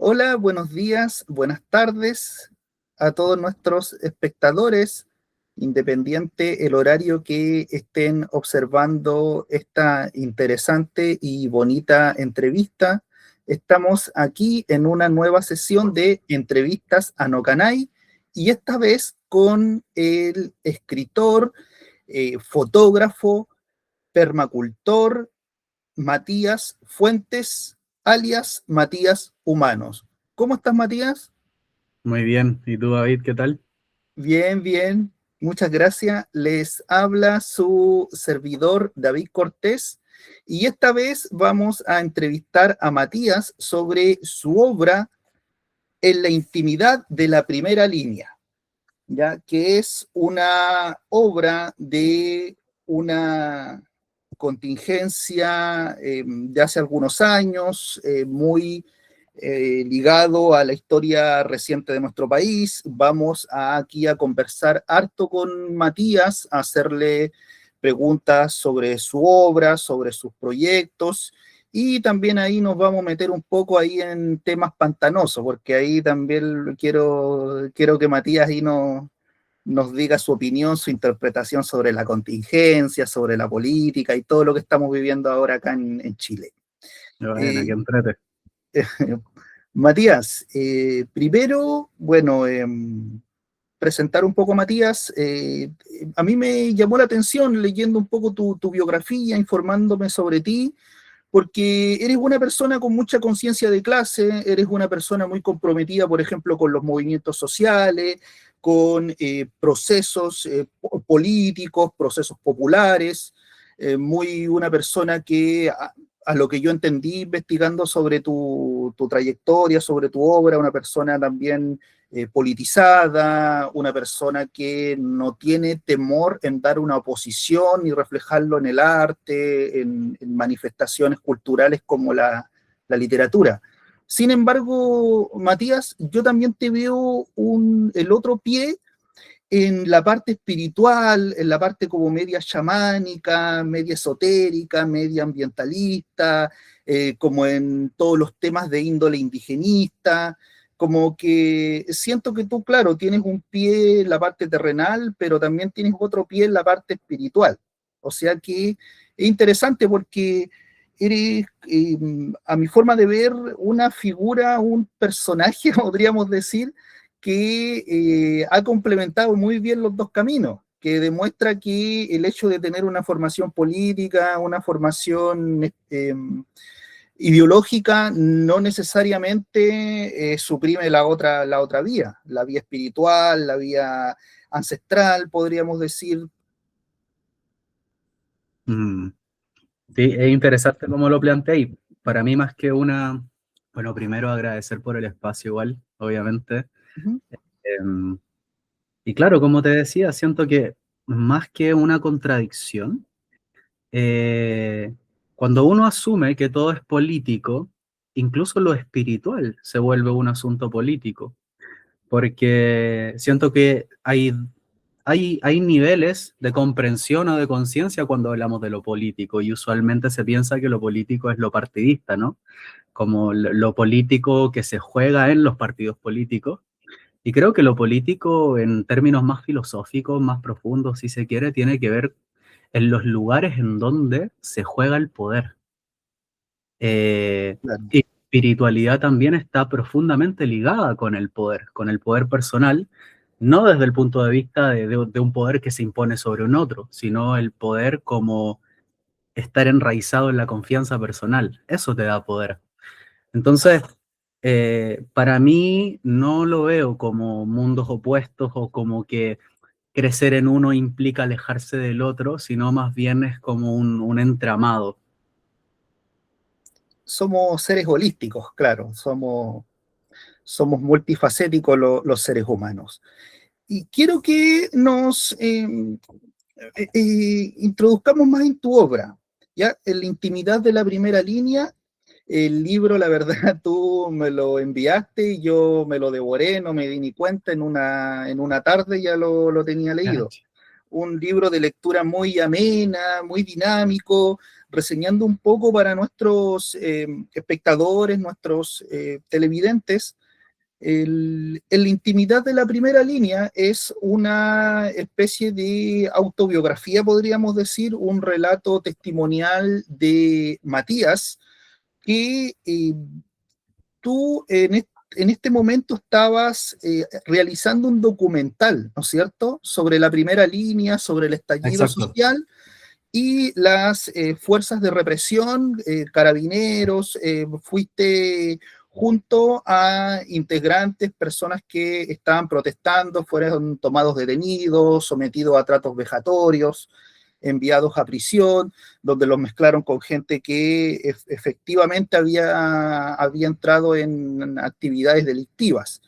Hola, buenos días, buenas tardes a todos nuestros espectadores, independiente el horario que estén observando esta interesante y bonita entrevista. Estamos aquí en una nueva sesión de entrevistas a Nocanay y esta vez con el escritor, fotógrafo, permacultor Matías Fuentes, alias Matías Humanos. ¿Cómo estás, Matías? Muy bien. ¿Y tú, David, qué tal? Bien, bien. Muchas gracias. Les habla su servidor David Cortés y esta vez vamos a entrevistar a Matías sobre su obra En la intimidad de la primera línea, ya que es una obra de una contingencia de hace algunos años, muy ligado a la historia reciente de nuestro país. Vamos aquí a conversar harto con Matías, a hacerle preguntas sobre su obra, sobre sus proyectos, y también ahí nos vamos a meter un poco ahí en temas pantanosos, porque ahí también quiero que Matías ahí nos diga su opinión, su interpretación sobre la contingencia, sobre la política y todo lo que estamos viviendo ahora acá en Chile. Bueno, Eh, qué entrete. Matías, primero, bueno, presentar un poco a Matías. A mí me llamó la atención leyendo un poco tu biografía, informándome sobre ti, porque eres una persona con mucha conciencia de clase, eres una persona muy comprometida, por ejemplo, con los movimientos sociales, con procesos políticos, procesos populares, muy una persona que, a lo que yo entendí investigando sobre tu trayectoria, sobre tu obra, una persona también politizada, una persona que no tiene temor en dar una oposición y reflejarlo en el arte, en manifestaciones culturales como la literatura. Sin embargo, Matías, yo también te veo el otro pie en la parte espiritual, en la parte como media chamánica, media esotérica, media ambientalista, como en todos los temas de índole indigenista, como que siento que tú, claro, tienes un pie en la parte terrenal, pero también tienes otro pie en la parte espiritual. O sea que es interesante porque eres, a mi forma de ver, una figura, un personaje, podríamos decir, que ha complementado muy bien los dos caminos, que demuestra que el hecho de tener una formación política, una formación ideológica, no necesariamente suprime la otra vía, la vía espiritual, la vía ancestral, podríamos decir. Mm, sí, es interesante cómo lo planteé. Para mí, más que una, bueno, primero agradecer por el espacio igual, obviamente. Uh -huh. Em, y claro, como te decía, siento que más que una contradicción, eh, cuando uno asume que todo es político, incluso lo espiritual se vuelve un asunto político, porque siento que hay niveles de comprensión o de conciencia cuando hablamos de lo político y usualmente se piensa que lo político es lo partidista, ¿no? Como lo político que se juega en los partidos políticos. Y creo que lo político en términos más filosóficos, más profundos, si se quiere, tiene que ver en los lugares en donde se juega el poder. Claro. Y espiritualidad también está profundamente ligada con el poder personal, no desde el punto de vista de un poder que se impone sobre un otro, sino el poder como estar enraizado en la confianza personal. Eso te da poder. Entonces, para mí no lo veo como mundos opuestos o como que crecer en uno implica alejarse del otro, sino más bien es como un entramado. Somos seres holísticos, claro, somos multifacéticos los seres humanos. Y quiero que nos introduzcamos más en tu obra, ¿ya? En la intimidad de la primera línea, el libro, la verdad, tú me lo enviaste y yo me lo devoré, no me di ni cuenta, en una tarde ya lo tenía leído. Un libro de lectura muy amena, muy dinámico, reseñando un poco para nuestros espectadores, nuestros televidentes. En la intimidad de la primera línea es una especie de autobiografía, podríamos decir, un relato testimonial de Matías, que tú en este momento estabas realizando un documental, ¿no es cierto?, sobre la primera línea, sobre el estallido Exacto. social y las fuerzas de represión, carabineros, fuiste junto a integrantes, personas que estaban protestando, fueron tomados detenidos, sometidos a tratos vejatorios, enviados a prisión, donde los mezclaron con gente que efectivamente había entrado en actividades delictivas.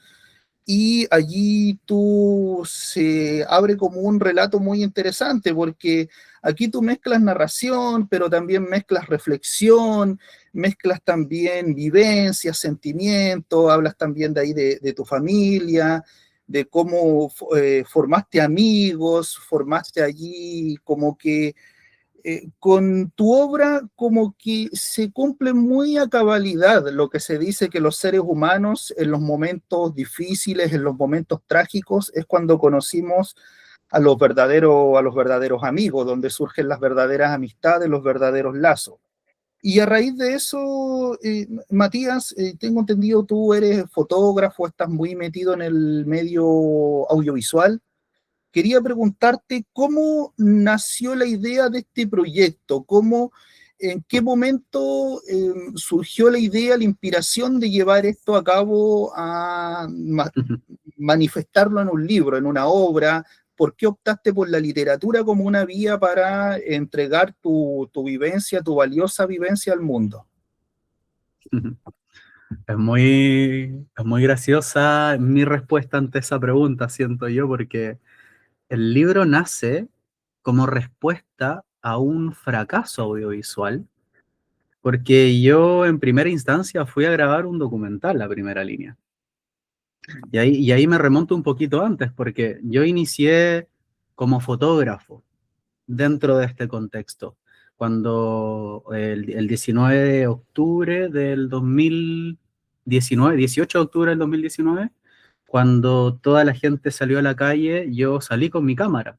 Y allí tú se abre como un relato muy interesante, porque aquí tú mezclas narración, pero también mezclas reflexión, mezclas también vivencias, sentimientos, hablas también de ahí de tu familia, de cómo formaste amigos, formaste allí como que con tu obra como que se cumple muy a cabalidad lo que se dice que los seres humanos en los momentos difíciles, en los momentos trágicos, es cuando conocimos a los verdaderos amigos, donde surgen las verdaderas amistades, los verdaderos lazos. Y a raíz de eso, Matías, tengo entendido tú eres fotógrafo, estás muy metido en el medio audiovisual. Quería preguntarte cómo nació la idea de este proyecto, en qué momento surgió la idea, la inspiración de llevar esto a cabo, a manifestarlo en un libro, en una obra. ¿Por qué optaste por la literatura como una vía para entregar tu vivencia, tu valiosa vivencia al mundo? Es muy graciosa mi respuesta ante esa pregunta, siento yo, porque el libro nace como respuesta a un fracaso audiovisual, porque yo en primera instancia fui a grabar un documental, La Primera Línea. Y ahí me remonto un poquito antes, porque yo inicié como fotógrafo dentro de este contexto, cuando el 19 de octubre del 2019, 18 de octubre del 2019, cuando toda la gente salió a la calle, yo salí con mi cámara.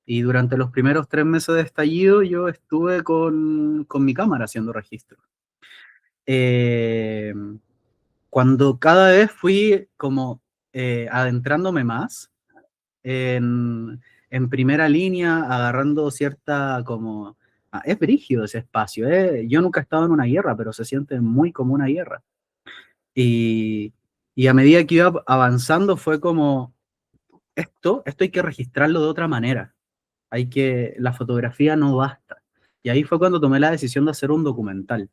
Y durante los primeros 3 meses de estallido yo estuve con mi cámara haciendo registro. Eh, Cuando cada vez fui como adentrándome más en primera línea, agarrando cierta como... es brígido ese espacio. Yo nunca he estado en una guerra, pero se siente muy como una guerra. Y, y a medida que iba avanzando fue como, esto hay que registrarlo de otra manera. La fotografía no basta. Y ahí fue cuando tomé la decisión de hacer un documental.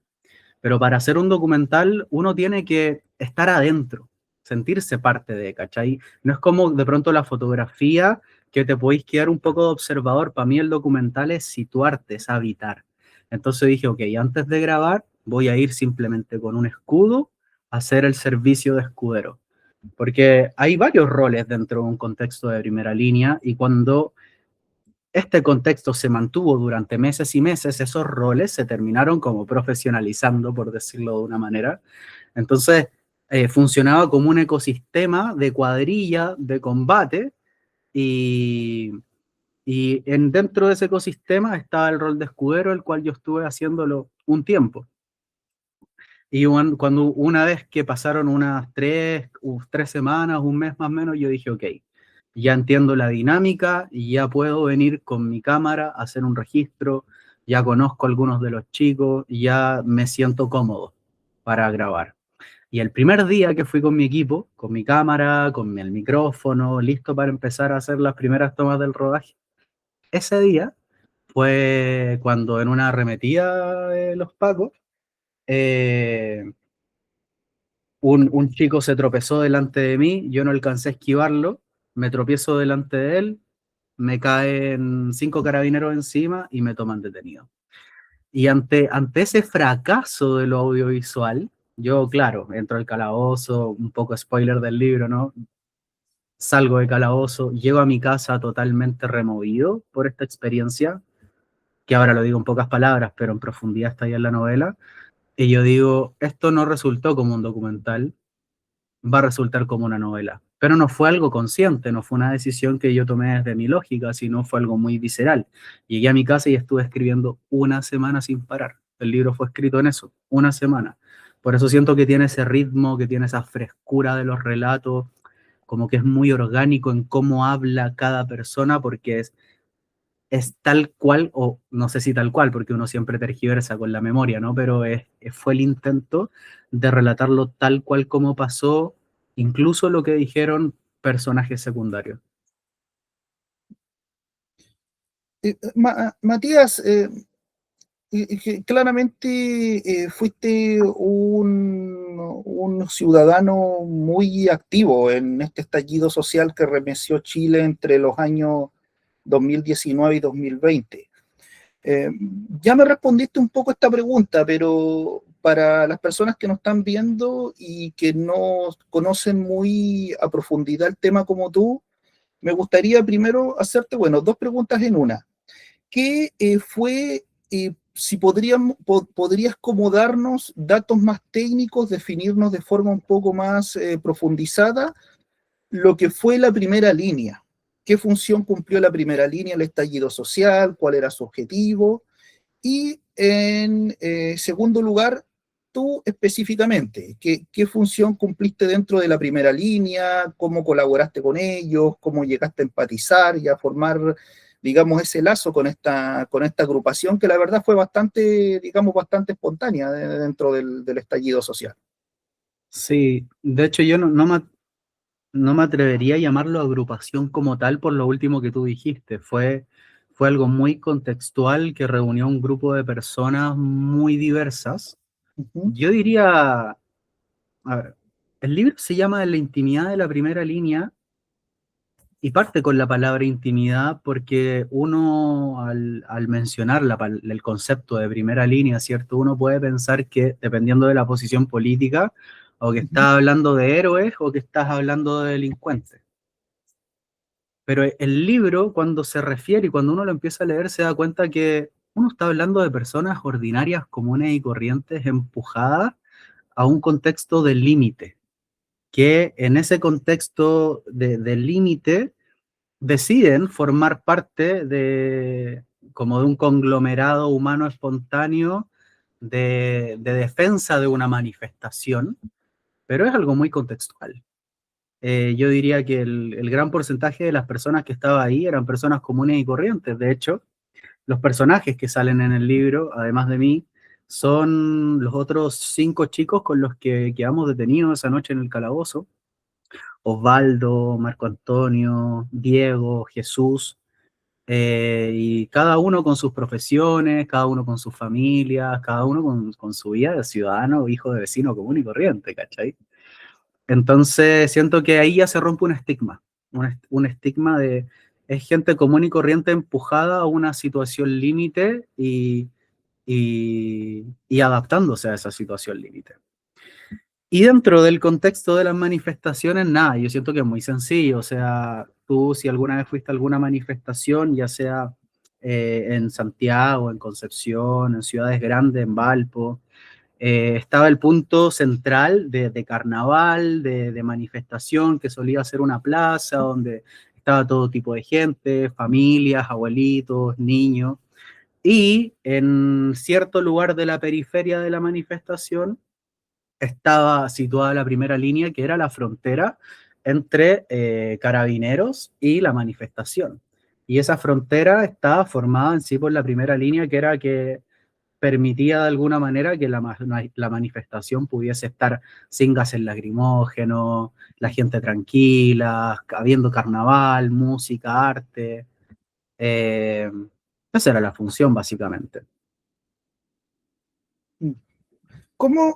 Pero para hacer un documental uno tiene que estar adentro, sentirse parte de, ¿cachai? No es como de pronto la fotografía que te podéis quedar un poco de observador. Para mí el documental es situarte, es habitar. Entonces dije, ok, antes de grabar voy a ir simplemente con un escudo a hacer el servicio de escudero. Porque hay varios roles dentro de un contexto de primera línea y cuando este contexto se mantuvo durante meses y meses, esos roles se terminaron como profesionalizando, por decirlo de una manera. Entonces, funcionaba como un ecosistema de cuadrilla, de combate, y, dentro de ese ecosistema estaba el rol de escudero, el cual yo estuve haciéndolo un tiempo. Y cuando una vez que pasaron unas 3 semanas, un mes más o menos, yo dije, ok, ya entiendo la dinámica y ya puedo venir con mi cámara a hacer un registro, ya conozco a algunos de los chicos y ya me siento cómodo para grabar. Y el primer día que fui con mi equipo, con mi cámara, con el micrófono, listo para empezar a hacer las primeras tomas del rodaje, ese día fue cuando en una arremetida de los pacos, eh, un chico se tropezó delante de mí, yo no alcancé a esquivarlo, me tropiezo delante de él, me caen 5 carabineros encima y me toman detenido. Y ante ese fracaso de lo audiovisual, yo, claro, entro al calabozo, un poco spoiler del libro, ¿no? Salgo de calabozo, llego a mi casa totalmente removido por esta experiencia, que ahora lo digo en pocas palabras, pero en profundidad está ahí en la novela, y yo digo, esto no resultó como un documental, va a resultar como una novela. Pero no fue algo consciente, no fue una decisión que yo tomé desde mi lógica, sino fue algo muy visceral. Llegué a mi casa y estuve escribiendo una semana sin parar. El libro fue escrito en eso, una semana. Por eso siento que tiene ese ritmo, que tiene esa frescura de los relatos, como que es muy orgánico en cómo habla cada persona, porque es tal cual, o no sé si tal cual, porque uno siempre tergiversa con la memoria, ¿no? Pero fue el intento de relatarlo tal cual como pasó, incluso lo que dijeron personajes secundarios. Matías, que claramente fuiste un ciudadano muy activo en este estallido social que remeció Chile entre los años 2019 y 2020. Eh, ya me respondiste un poco esta pregunta, pero para las personas que nos están viendo y que no conocen muy a profundidad el tema como tú, me gustaría primero hacerte, bueno, dos preguntas en una. ¿Qué fue, si podrías como darnos datos más técnicos, definirnos de forma un poco más profundizada lo que fue la primera línea? ¿Qué función cumplió la primera línea, el estallido social? ¿Cuál era su objetivo? Y en segundo lugar, tú específicamente, ¿qué función cumpliste dentro de la primera línea? ¿Cómo colaboraste con ellos? ¿Cómo llegaste a empatizar y a formar, digamos, ese lazo con esta agrupación que la verdad fue bastante, digamos, bastante espontánea dentro del estallido social? Sí, de hecho yo no me atrevería a llamarlo agrupación como tal por lo último que tú dijiste. Fue algo muy contextual que reunió un grupo de personas muy diversas. Ujú, Yo diría, a ver, el libro se llama La intimidad de la primera línea y parte con la palabra intimidad porque uno al mencionar el concepto de primera línea, ¿cierto? Uno puede pensar que dependiendo de la posición política, o que ujú. estás hablando de héroes o que estás hablando de delincuentes. Pero el libro, cuando se refiere y cuando uno lo empieza a leer, se da cuenta que uno está hablando de personas ordinarias, comunes y corrientes, empujadas a un contexto de límite, que en ese contexto de límite deciden formar parte de como de un conglomerado humano espontáneo de defensa de una manifestación, pero es algo muy contextual. Yo diría que el gran porcentaje de las personas que estaba ahí eran personas comunes y corrientes. De hecho, los personajes que salen en el libro, además de mí, son los otros 5 chicos con los que quedamos detenidos esa noche en el calabozo. Osvaldo, Marco Antonio, Diego, Jesús, y cada uno con sus profesiones, cada uno con sus familias, cada uno con su vida de ciudadano, hijo de vecino común y corriente, ¿cachai? Entonces siento que ahí ya se rompe un estigma, un estigma de es gente común y corriente empujada a una situación límite y adaptándose a esa situación límite. Y dentro del contexto de las manifestaciones, nada, yo siento que es muy sencillo, o sea, tú si alguna vez fuiste a alguna manifestación, ya sea en Santiago, en Concepción, en ciudades grandes, en Valpo, estaba el punto central de carnaval, de manifestación, que solía ser una plaza donde estaba todo tipo de gente, familias, abuelitos, niños, y en cierto lugar de la periferia de la manifestación estaba situada la primera línea, que era la frontera entre carabineros y la manifestación. Y esa frontera estaba formada en sí por la primera línea, que era que permitía de alguna manera que la manifestación pudiese estar sin gases lacrimógenos, la gente tranquila, habiendo carnaval, música, arte. Eh, Esa era la función, básicamente. Bueno,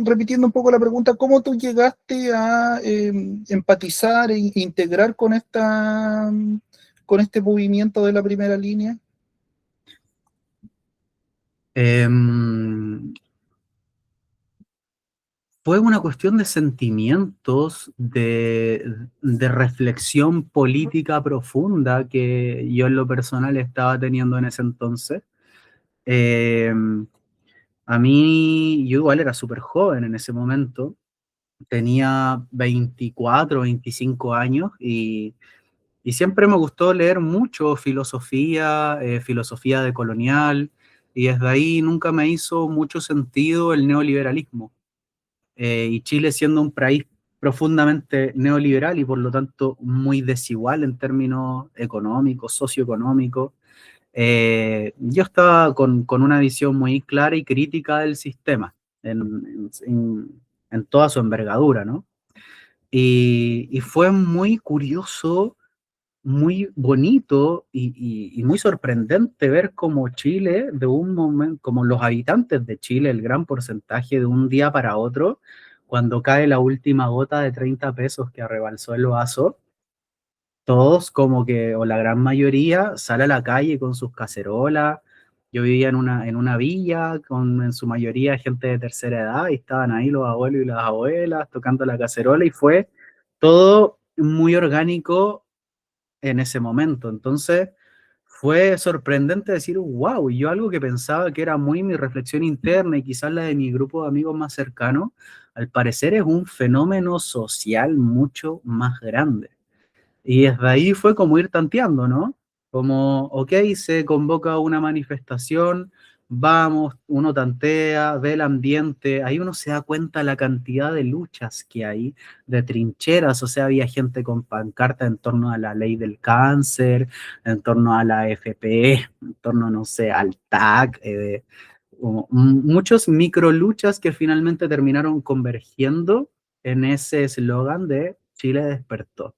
repitiendo un poco la pregunta, ¿cómo tú llegaste a empatizar e integrar con este movimiento de la primera línea? Eh, fue una cuestión de sentimientos, de reflexión política profunda que yo en lo personal estaba teniendo en ese entonces. Eh, a mí, yo igual era súper joven en ese momento, tenía 24, 25 años y siempre me gustó leer mucho filosofía, filosofía decolonial, y desde ahí nunca me hizo mucho sentido el neoliberalismo. Y Chile siendo un país profundamente neoliberal y por lo tanto muy desigual en términos económicos, socioeconómicos, yo estaba con una visión muy clara y crítica del sistema en toda su envergadura, ¿no? Y fue muy curioso, muy bonito y muy sorprendente ver cómo Chile, de un momento, como los habitantes de Chile, el gran porcentaje de un día para otro, cuando cae la última gota de 30 pesos que rebalsó el vaso, todos como que, o la gran mayoría, sale a la calle con sus cacerolas. Yo vivía en una villa con en su mayoría gente de tercera edad y estaban ahí los abuelos y las abuelas tocando la cacerola y fue todo muy orgánico en ese momento. Entonces fue sorprendente decir, wow, y yo algo que pensaba que era muy mi reflexión interna y quizás la de mi grupo de amigos más cercanos, al parecer es un fenómeno social mucho más grande. Y desde ahí fue como ir tanteando, ¿no? Como, ok, se convoca una manifestación, vamos, uno tantea, ve el ambiente, ahí uno se da cuenta la cantidad de luchas que hay, de trincheras, o sea, había gente con pancarta en torno a la ley del cáncer, en torno a la FP, en torno, no sé, al TAC, muchos micro luchas que finalmente terminaron convergiendo en ese eslogan de Chile despertó.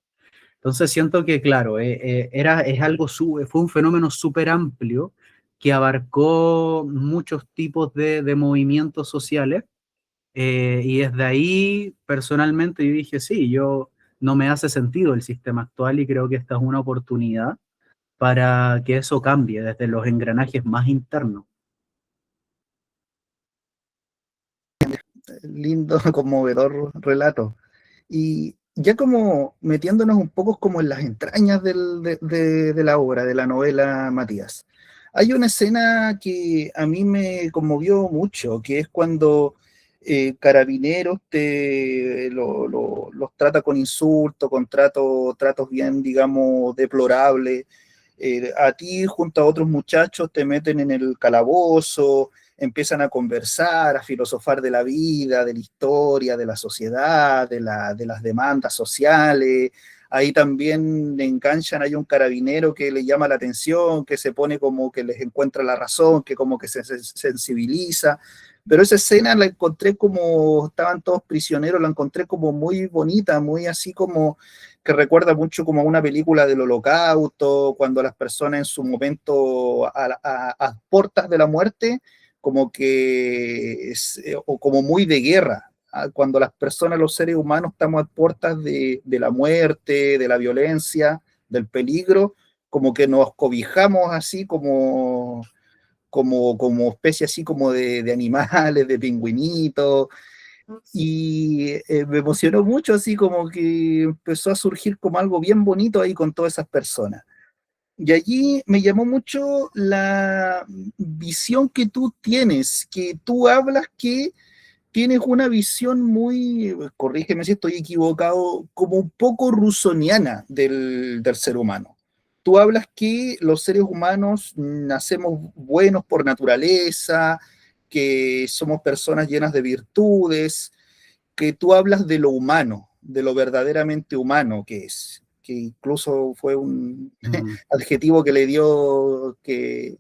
Entonces siento que, claro, es algo, fue un fenómeno súper amplio que abarcó muchos tipos de movimientos sociales y desde ahí, personalmente, yo dije, sí, yo no me hace sentido el sistema actual y creo que esta es una oportunidad para que eso cambie desde los engranajes más internos. Lindo, conmovedor relato. Y ya como metiéndonos un poco como en las entrañas de la obra, de la novela Matías, hay una escena que a mí me conmovió mucho, que es cuando Carabineros los trata con insultos, con tratos bien, digamos, deplorables. A ti junto a otros muchachos te meten en el calabozo, empiezan a conversar, a filosofar de la vida, de la historia, de la sociedad, de las demandas sociales. Ahí también enganchan, hay un carabinero que le llama la atención, que se pone como que les encuentra la razón, que como que se sensibiliza. Pero esa escena la encontré como, estaban todos prisioneros, la encontré como muy bonita, muy así como que recuerda mucho como a una película del Holocausto, cuando las personas en su momento a puertas de la muerte como que es, o como muy de guerra, cuando las personas, los seres humanos, estamos a puertas de la muerte, de la violencia, del peligro, como que nos cobijamos así como especie así como de animales, de pingüinitos, y me emocionó mucho, así como que empezó a surgir como algo bien bonito ahí con todas esas personas. Y allí me llamó mucho la visión que tú tienes, que tú hablas que tienes una visión muy, corrígeme si estoy equivocado, como un poco rusoniana del ser humano. Tú hablas que los seres humanos nacemos buenos por naturaleza, que somos personas llenas de virtudes, que tú hablas de lo humano, de lo verdaderamente humano que es, que incluso fue un Mm, adjetivo que le dio, que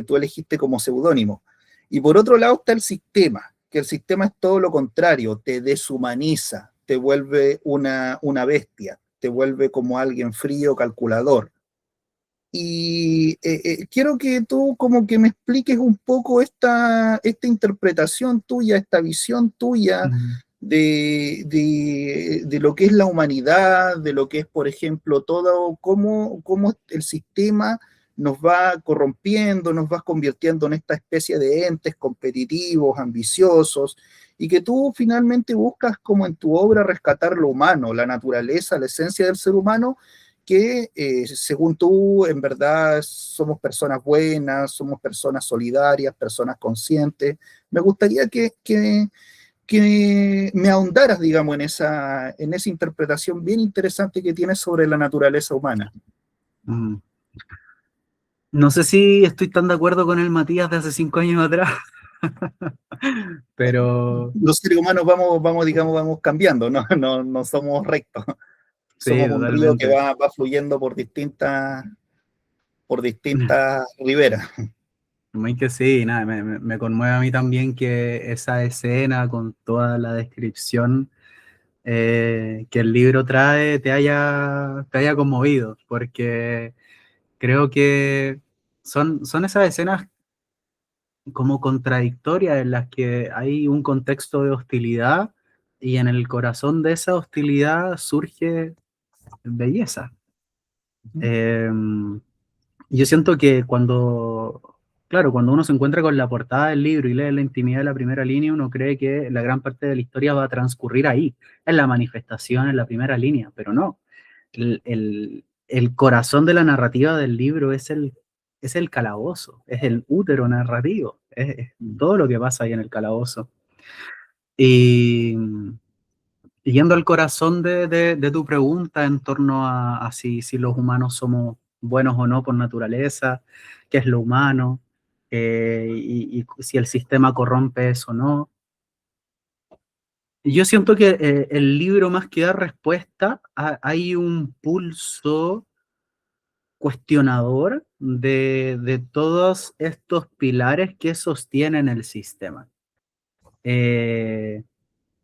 tú elegiste como seudónimo. Y por otro lado está el sistema, que el sistema es todo lo contrario, te deshumaniza, te vuelve una bestia, te vuelve como alguien frío, calculador. Y quiero que tú como que me expliques un poco esta interpretación tuya, esta visión tuya mm, de lo que es la humanidad, de lo que es, por ejemplo, todo, cómo el sistema nos va corrompiendo, nos va convirtiendo en esta especie de entes competitivos, ambiciosos, y que tú finalmente buscas como en tu obra rescatar lo humano, la naturaleza, la esencia del ser humano, que según tú en verdad somos personas buenas, somos personas solidarias, personas conscientes. Me gustaría que me ahondaras, digamos, en esa interpretación bien interesante que tienes sobre la naturaleza humana. Mm. No sé si estoy tan de acuerdo con el Matías de hace 5 años atrás, pero Los seres humanos digamos, vamos cambiando, no somos rectos. sí, Somos un río que totalmente. va fluyendo por distintas riberas. Muy que sí, nada, me conmueve a mí también que esa escena con toda la descripción que el libro trae te haya conmovido, porque creo que son esas escenas como contradictorias en las que hay un contexto de hostilidad y en el corazón de esa hostilidad surge belleza. Eh, yo siento que claro, cuando uno se encuentra con la portada del libro y lee la intimidad de la primera línea, uno cree que la gran parte de la historia va a transcurrir ahí, en la manifestación, en la primera línea, pero no. El corazón de la narrativa del libro es el calabozo, es el útero narrativo, es todo lo que pasa ahí en el calabozo. Y, y yendo al corazón de tu pregunta en torno a si los humanos somos buenos o no por naturaleza, qué es lo humano, y si el sistema corrompe eso o no. Yo siento que el libro, más que dar respuesta, hay un pulso cuestionador de todos estos pilares que sostienen el sistema. Eh,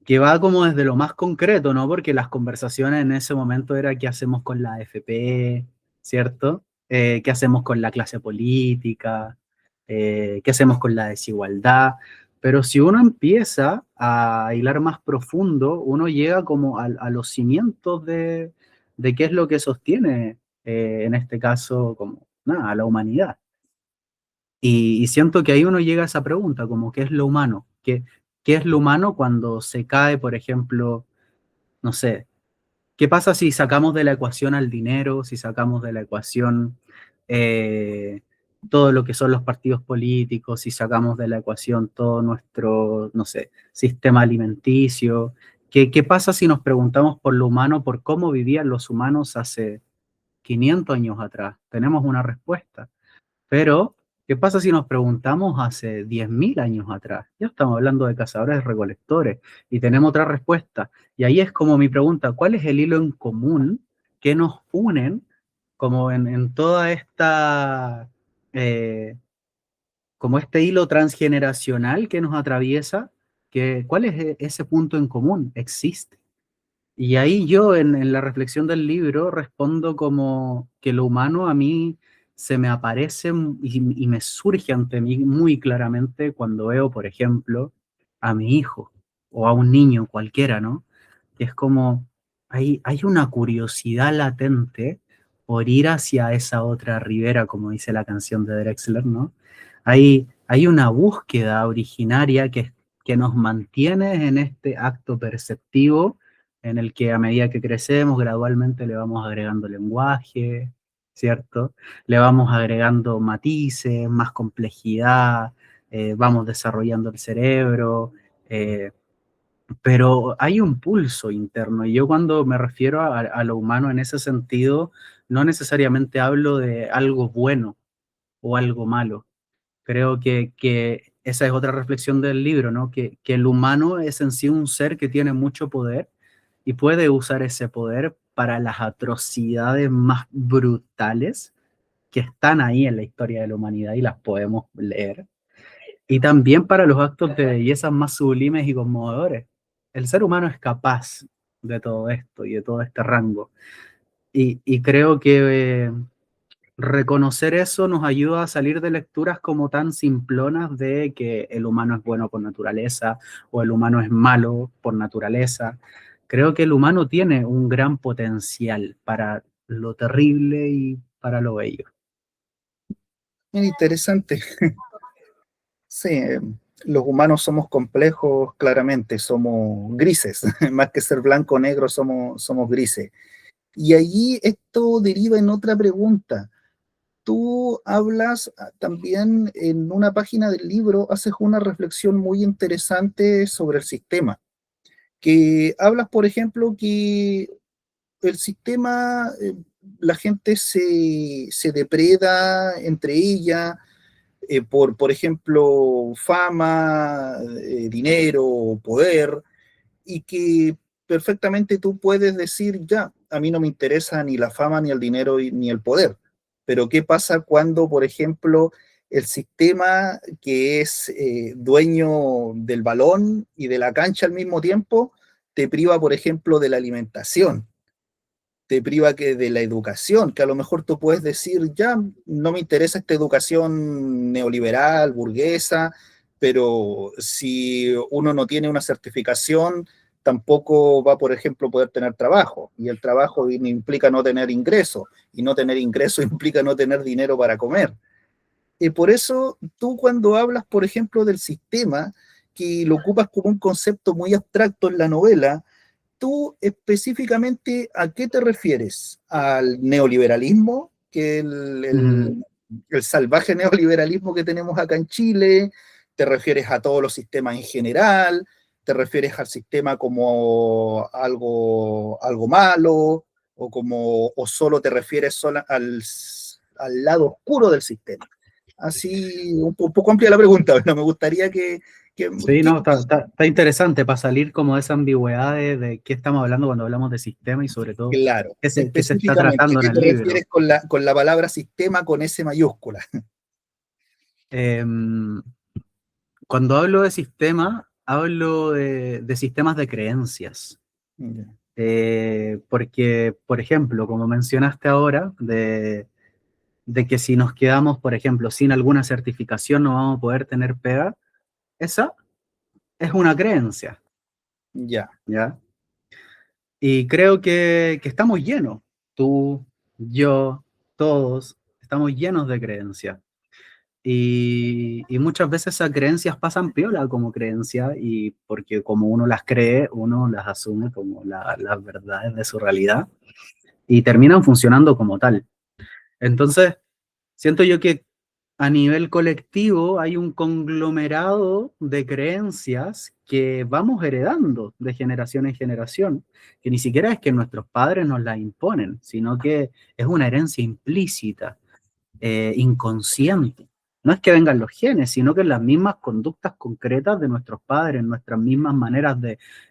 que va como desde lo más concreto, ¿no? Porque las conversaciones en ese momento era qué hacemos con la AFP, ¿cierto? ¿Qué hacemos con la clase política? ¿Qué hacemos con la desigualdad? Pero si uno empieza a hilar más profundo, uno llega como a los cimientos de qué es lo que sostiene, en este caso, como, nada, a la humanidad. Y siento que ahí uno llega a esa pregunta, como ¿qué es lo humano? ¿Qué es lo humano cuando se cae, por ejemplo, no sé, qué pasa si sacamos de la ecuación al dinero, si sacamos de la ecuación eh, todo lo que son los partidos políticos, si sacamos de la ecuación todo nuestro, no sé, sistema alimenticio? ¿Qué pasa si nos preguntamos por lo humano, por cómo vivían los humanos hace 500 años atrás? Tenemos una respuesta. Pero, ¿qué pasa si nos preguntamos hace 10.000 años atrás? Ya estamos hablando de cazadores recolectores y tenemos otra respuesta. Y ahí es como mi pregunta, ¿cuál es el hilo en común que nos unen como en toda esta, eh, como este hilo transgeneracional que nos atraviesa? ¿Cuál es ese punto en común? Existe. Y ahí yo en la reflexión del libro respondo como que lo humano a mí se me aparece y me surge ante mí muy claramente cuando veo, por ejemplo, a mi hijo o a un niño cualquiera, ¿no? Que es como, hay una curiosidad latente por ir hacia esa otra ribera, como dice la canción de Drexler, ¿no? Hay una búsqueda originaria que nos mantiene en este acto perceptivo en el que a medida que crecemos gradualmente le vamos agregando lenguaje, ¿cierto? Le vamos agregando matices, más complejidad, vamos desarrollando el cerebro, eh, pero hay un pulso interno y yo cuando me refiero a lo humano en ese sentido, no necesariamente hablo de algo bueno o algo malo. Creo que esa es otra reflexión del libro, ¿no? Que el humano es en sí un ser que tiene mucho poder y puede usar ese poder para las atrocidades más brutales que están ahí en la historia de la humanidad y las podemos leer. Y también para los actos de belleza más sublimes y conmovedores. El ser humano es capaz de todo esto y de todo este rango. Y creo que reconocer eso nos ayuda a salir de lecturas como tan simplonas de que el humano es bueno por naturaleza o el humano es malo por naturaleza. Creo que el humano tiene un gran potencial para lo terrible y para lo bello. Mira, interesante. Sí, los humanos somos complejos, claramente, somos grises, más que ser blanco o negro, somos grises. Y allí esto deriva en otra pregunta. Tú hablas también en una página del libro, haces una reflexión muy interesante sobre el sistema, que hablas, por ejemplo, que el sistema, la gente se depreda entre ella por ejemplo, fama, dinero, poder, y que perfectamente tú puedes decir, ya, a mí no me interesa ni la fama, ni el dinero, ni el poder. Pero ¿qué pasa cuando, por ejemplo, el sistema que es dueño del balón y de la cancha al mismo tiempo, te priva, por ejemplo, de la alimentación? Te priva que de la educación, que a lo mejor tú puedes decir, ya, no me interesa esta educación neoliberal, burguesa, pero si uno no tiene una certificación, tampoco va, por ejemplo, poder tener trabajo, y el trabajo implica no tener ingreso, y no tener ingreso implica no tener dinero para comer. Y por eso tú cuando hablas, por ejemplo, del sistema, que lo ocupas como un concepto muy abstracto en la novela, ¿tú específicamente a qué te refieres? ¿Al neoliberalismo? ¿Que Ujú. el salvaje neoliberalismo que tenemos acá en Chile? ¿Te refieres a todos los sistemas en general? ¿Te refieres al sistema como algo malo? ¿O solo te refieres al lado oscuro del sistema? Así, un poco amplia la pregunta, pero me gustaría que, Sí, que no, está interesante para salir como de esa ambigüedad de qué estamos hablando cuando hablamos de sistema y sobre todo claro, qué se está específicamente, tratando en ¿qué el te refieres libro. con la palabra sistema con S mayúscula? Em, Cuando hablo de sistema, hablo de sistemas de creencias. Porque, por ejemplo, como mencionaste ahora, de que si nos quedamos, por ejemplo, sin alguna certificación no vamos a poder tener pega, esa es una creencia, Ya, ¿ya? Y creo que estamos llenos, tú, yo, todos, estamos llenos de creencias. Y muchas veces esas creencias pasan piola como creencia y porque como uno las cree, uno las asume como las verdades de su realidad y terminan funcionando como tal. Entonces, siento yo que a nivel colectivo hay un conglomerado de creencias que vamos heredando de generación en generación, que ni siquiera es que nuestros padres nos las imponen, sino que es una herencia implícita, inconsciente. No es que vengan los genes, sino que las mismas conductas concretas de nuestros padres, nuestras mismas maneras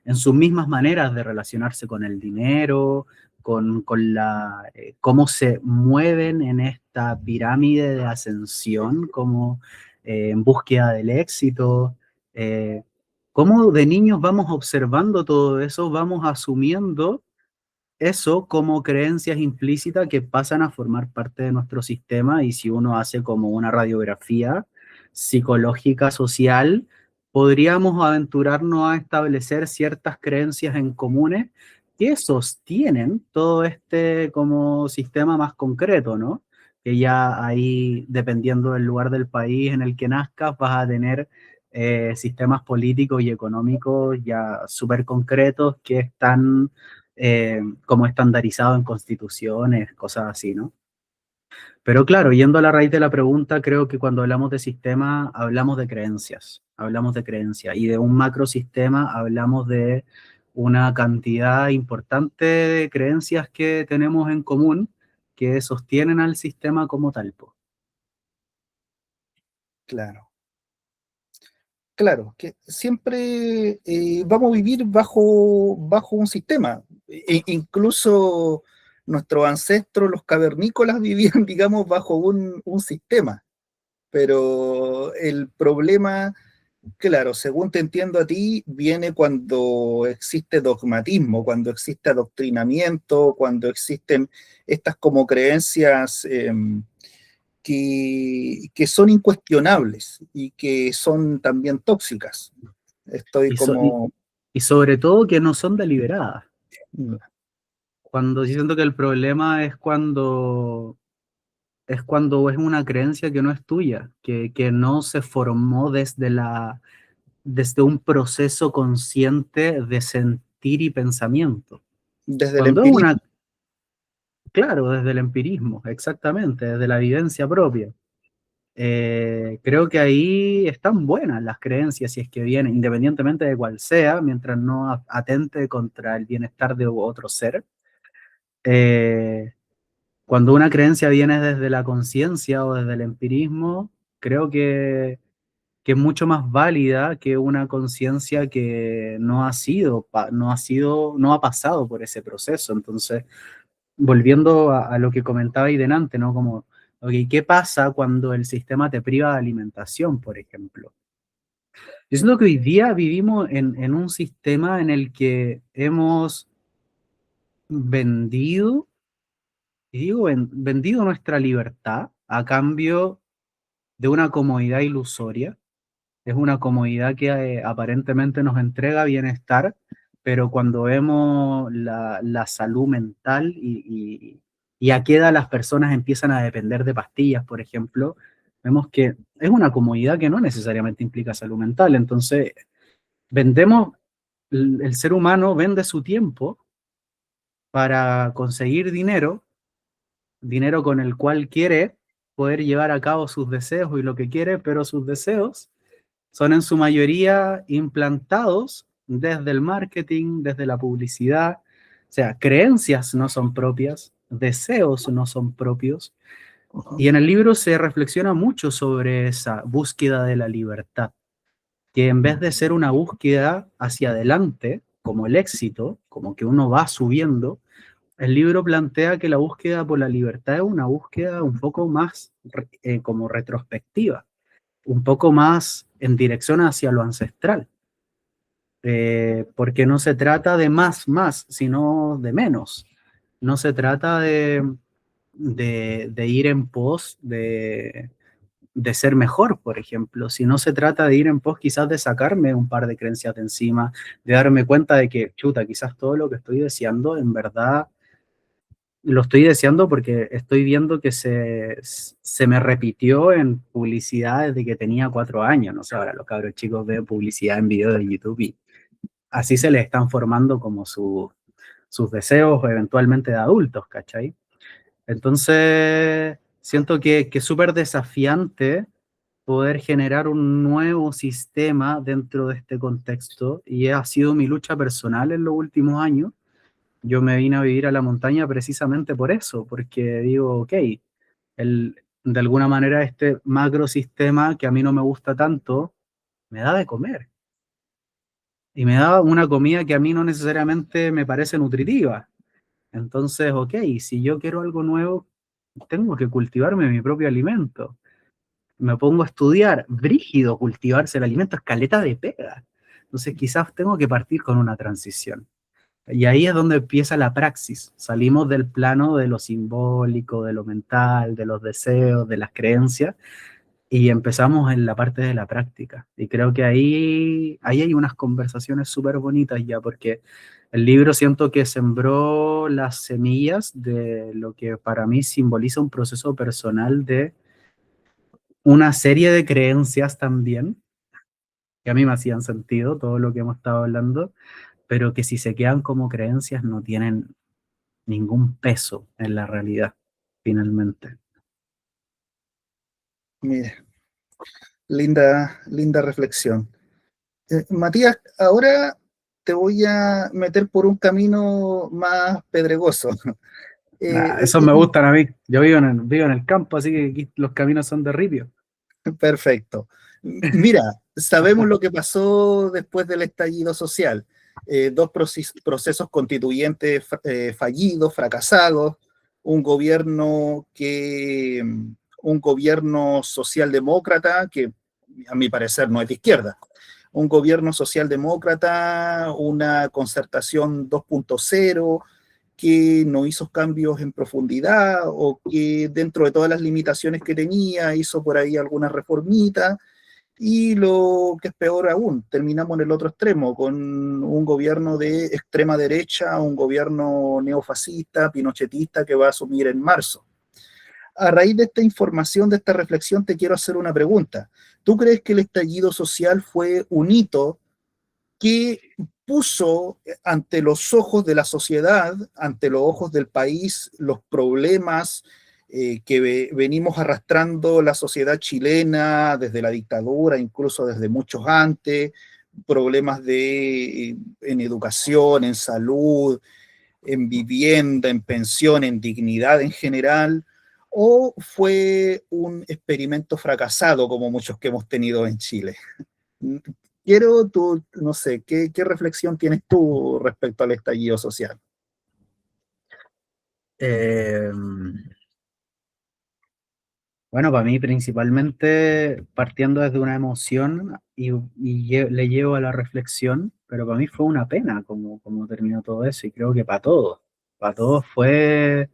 en sus mismas maneras de relacionarse con el dinero, cómo se mueven en esta pirámide de ascensión, como en búsqueda del éxito, eh, cómo de niños vamos observando todo eso, vamos asumiendo eso como creencias implícitas que pasan a formar parte de nuestro sistema y si uno hace como una radiografía psicológica social, podríamos aventurarnos a establecer ciertas creencias en comunes que sostienen todo este como sistema más concreto, ¿no? Que ya ahí, dependiendo del lugar del país en el que nazcas, vas a tener sistemas políticos y económicos ya súper concretos que están como estandarizado en constituciones, cosas así, ¿no? Pero claro, yendo a la raíz de la pregunta, creo que cuando hablamos de sistema, hablamos de creencias, y de un macrosistema hablamos de una cantidad importante de creencias que tenemos en común que sostienen al sistema como tal, po. claro. Claro, que siempre vamos a vivir bajo un sistema. Incluso nuestros ancestros, los cavernícolas, vivían, digamos, bajo un sistema. Pero el problema, claro, según te entiendo a ti, viene cuando existe dogmatismo, cuando existe adoctrinamiento, cuando existen estas como creencias que son incuestionables y que son también tóxicas. Estoy Y, so- y, como... y sobre todo que no son deliberadas. Cuando yo siento que el problema es cuando es cuando es una creencia que no es tuya, que no se formó desde un proceso consciente de sentir y pensamiento. desde el Cuando es empirismo. una, claro, desde el empirismo, exactamente, desde la vivencia propia. Creo que ahí están buenas las creencias, si es que vienen, independientemente de cuál sea, mientras no atente contra el bienestar de otro ser. Eh, Cuando una creencia viene desde la conciencia o desde el empirismo, creo que es mucho más válida que una conciencia que no ha sido, no ha pasado por ese proceso. Entonces, volviendo a lo que comentaba ahí delante, ¿no? Como, ok, ¿qué pasa cuando el sistema te priva de alimentación, por ejemplo? Yo siento que hoy día vivimos en un sistema en el que hemos vendido, y digo vendido nuestra libertad a cambio de una comodidad ilusoria. Es una comodidad que aparentemente nos entrega bienestar, pero cuando vemos la salud mental y a qué edad las personas empiezan a depender de pastillas, por ejemplo, vemos que es una comodidad que no necesariamente implica salud mental. Entonces, vendemos, el ser humano vende su tiempo para conseguir dinero, dinero con el cual quiere poder llevar a cabo sus deseos y lo que quiere, pero sus deseos son en su mayoría implantados desde el marketing, desde la publicidad. O sea, creencias no son propias, deseos no son propios. Ujú. Y en el libro se reflexiona mucho sobre esa búsqueda de la libertad, que en vez de ser una búsqueda hacia adelante, como el éxito, como que uno va subiendo, el libro plantea que la búsqueda por la libertad es una búsqueda un poco más como retrospectiva, un poco más en dirección hacia lo ancestral, porque no se trata de más, sino de menos. No se trata de ir en pos de ser mejor, por ejemplo, sino se trata de ir en pos quizás de sacarme un par de creencias de encima, de darme cuenta de que, chuta, quizás todo lo que estoy deseando en verdad lo estoy deseando porque estoy viendo que se me repitió en publicidad desde que tenía 4 años. No sé, ahora los cabros chicos ven publicidad en video de YouTube y así se les están formando como sus deseos eventualmente de adultos, ¿cachai? Entonces, siento que es súper desafiante poder generar un nuevo sistema dentro de este contexto y ha sido mi lucha personal en los últimos años. Yo me vine a vivir a la montaña precisamente por eso, porque digo, ok, de alguna manera este macrosistema que a mí no me gusta tanto, me da de comer. Y me da una comida que a mí no necesariamente me parece nutritiva. Entonces, ok, si yo quiero algo nuevo, tengo que cultivarme mi propio alimento. Me pongo a estudiar, brígido, cultivarse el alimento, escaleta de pega. Entonces, quizás tengo que partir con una transición. Y ahí es donde empieza la praxis. Salimos del plano de lo simbólico, de lo mental, de los deseos, de las creencias, y empezamos en la parte de la práctica. Y creo que ahí hay unas conversaciones súper bonitas ya, porque el libro siento que sembró las semillas de lo que para mí simboliza un proceso personal de una serie de creencias también, que a mí me hacían sentido, todo lo que hemos estado hablando, pero que si se quedan como creencias no tienen ningún peso en la realidad, finalmente. Mira, linda reflexión. Matías, ahora te voy a meter por un camino más pedregoso. Nah, Eh, esos me gustan a mí. Yo vivo en el campo, así que aquí los caminos son de ripio. Perfecto. Mira, sabemos lo que pasó después del estallido social. Dos procesos constituyentes fallidos, fracasados, un gobierno un gobierno socialdemócrata que a mi parecer no es de izquierda, un gobierno socialdemócrata, una concertación 2.0 que no hizo cambios en profundidad o que dentro de todas las limitaciones que tenía hizo por ahí algunas reformitas y lo que es peor aún, terminamos en el otro extremo con un gobierno de extrema derecha, un gobierno neofascista, pinochetista que va a asumir en marzo. A raíz de esta información, de esta reflexión, te quiero hacer una pregunta. ¿Tú crees que el estallido social fue un hito que puso ante los ojos de la sociedad, ante los ojos del país, los problemas que venimos arrastrando la sociedad chilena desde la dictadura, incluso desde muchos antes, problemas en educación, en salud, en vivienda, en pensión, en dignidad en general, o fue un experimento fracasado como muchos que hemos tenido en Chile? Quiero tú, no sé, ¿qué reflexión tienes tú respecto al estallido social? Eh, bueno, para mí principalmente partiendo desde una emoción le llevo a la reflexión, pero para mí fue una pena como terminó todo eso y creo que para todos fue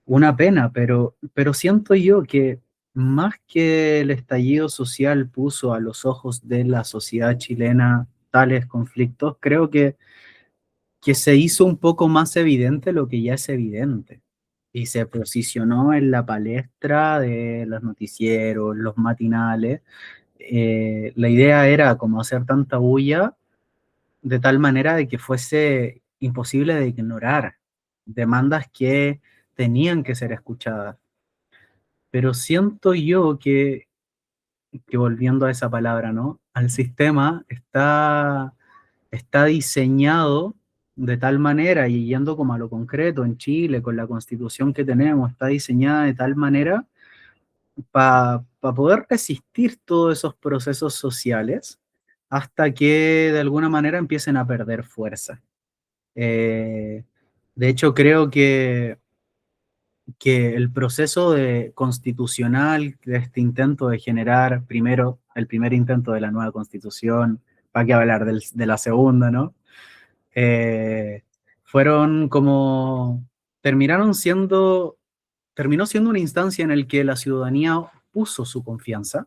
una pena, pero siento yo que más que el estallido social puso a los ojos de la sociedad chilena tales conflictos, creo que se hizo un poco más evidente lo que ya es evidente y se posicionó en la palestra de los noticieros, los matinales. La idea era como hacer tanta bulla de tal manera de que fuese imposible de ignorar demandas que tenían que ser escuchadas. Pero siento yo que volviendo a esa palabra, ¿no? Al sistema está diseñado de tal manera, y yendo como a lo concreto en Chile, con la constitución que tenemos, está diseñada de tal manera para poder resistir todos esos procesos sociales hasta que de alguna manera empiecen a perder fuerza. Eh, de hecho, creo que el proceso constitucional de este intento de generar primero, el primer intento de la nueva constitución, para qué hablar de la segunda, ¿no? Eh, fueron como, terminaron siendo, terminó siendo una instancia en la que la ciudadanía puso su confianza,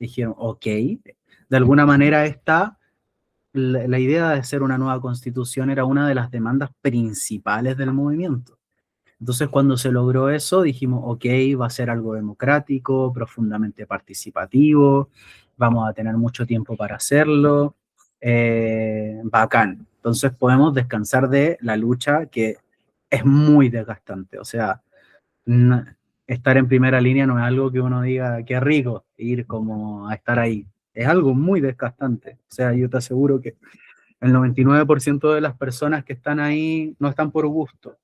dijeron, ok, de alguna manera la idea de hacer una nueva constitución era una de las demandas principales del movimiento. Entonces, cuando se logró eso, dijimos, ok, va a ser algo democrático, profundamente participativo, vamos a tener mucho tiempo para hacerlo, bacán. Entonces podemos descansar de la lucha que es muy desgastante. O sea, estar en primera línea no es algo que uno diga, qué rico ir como a estar ahí. Es algo muy desgastante. O sea, yo te aseguro que el 99% de las personas que están ahí no están por gusto,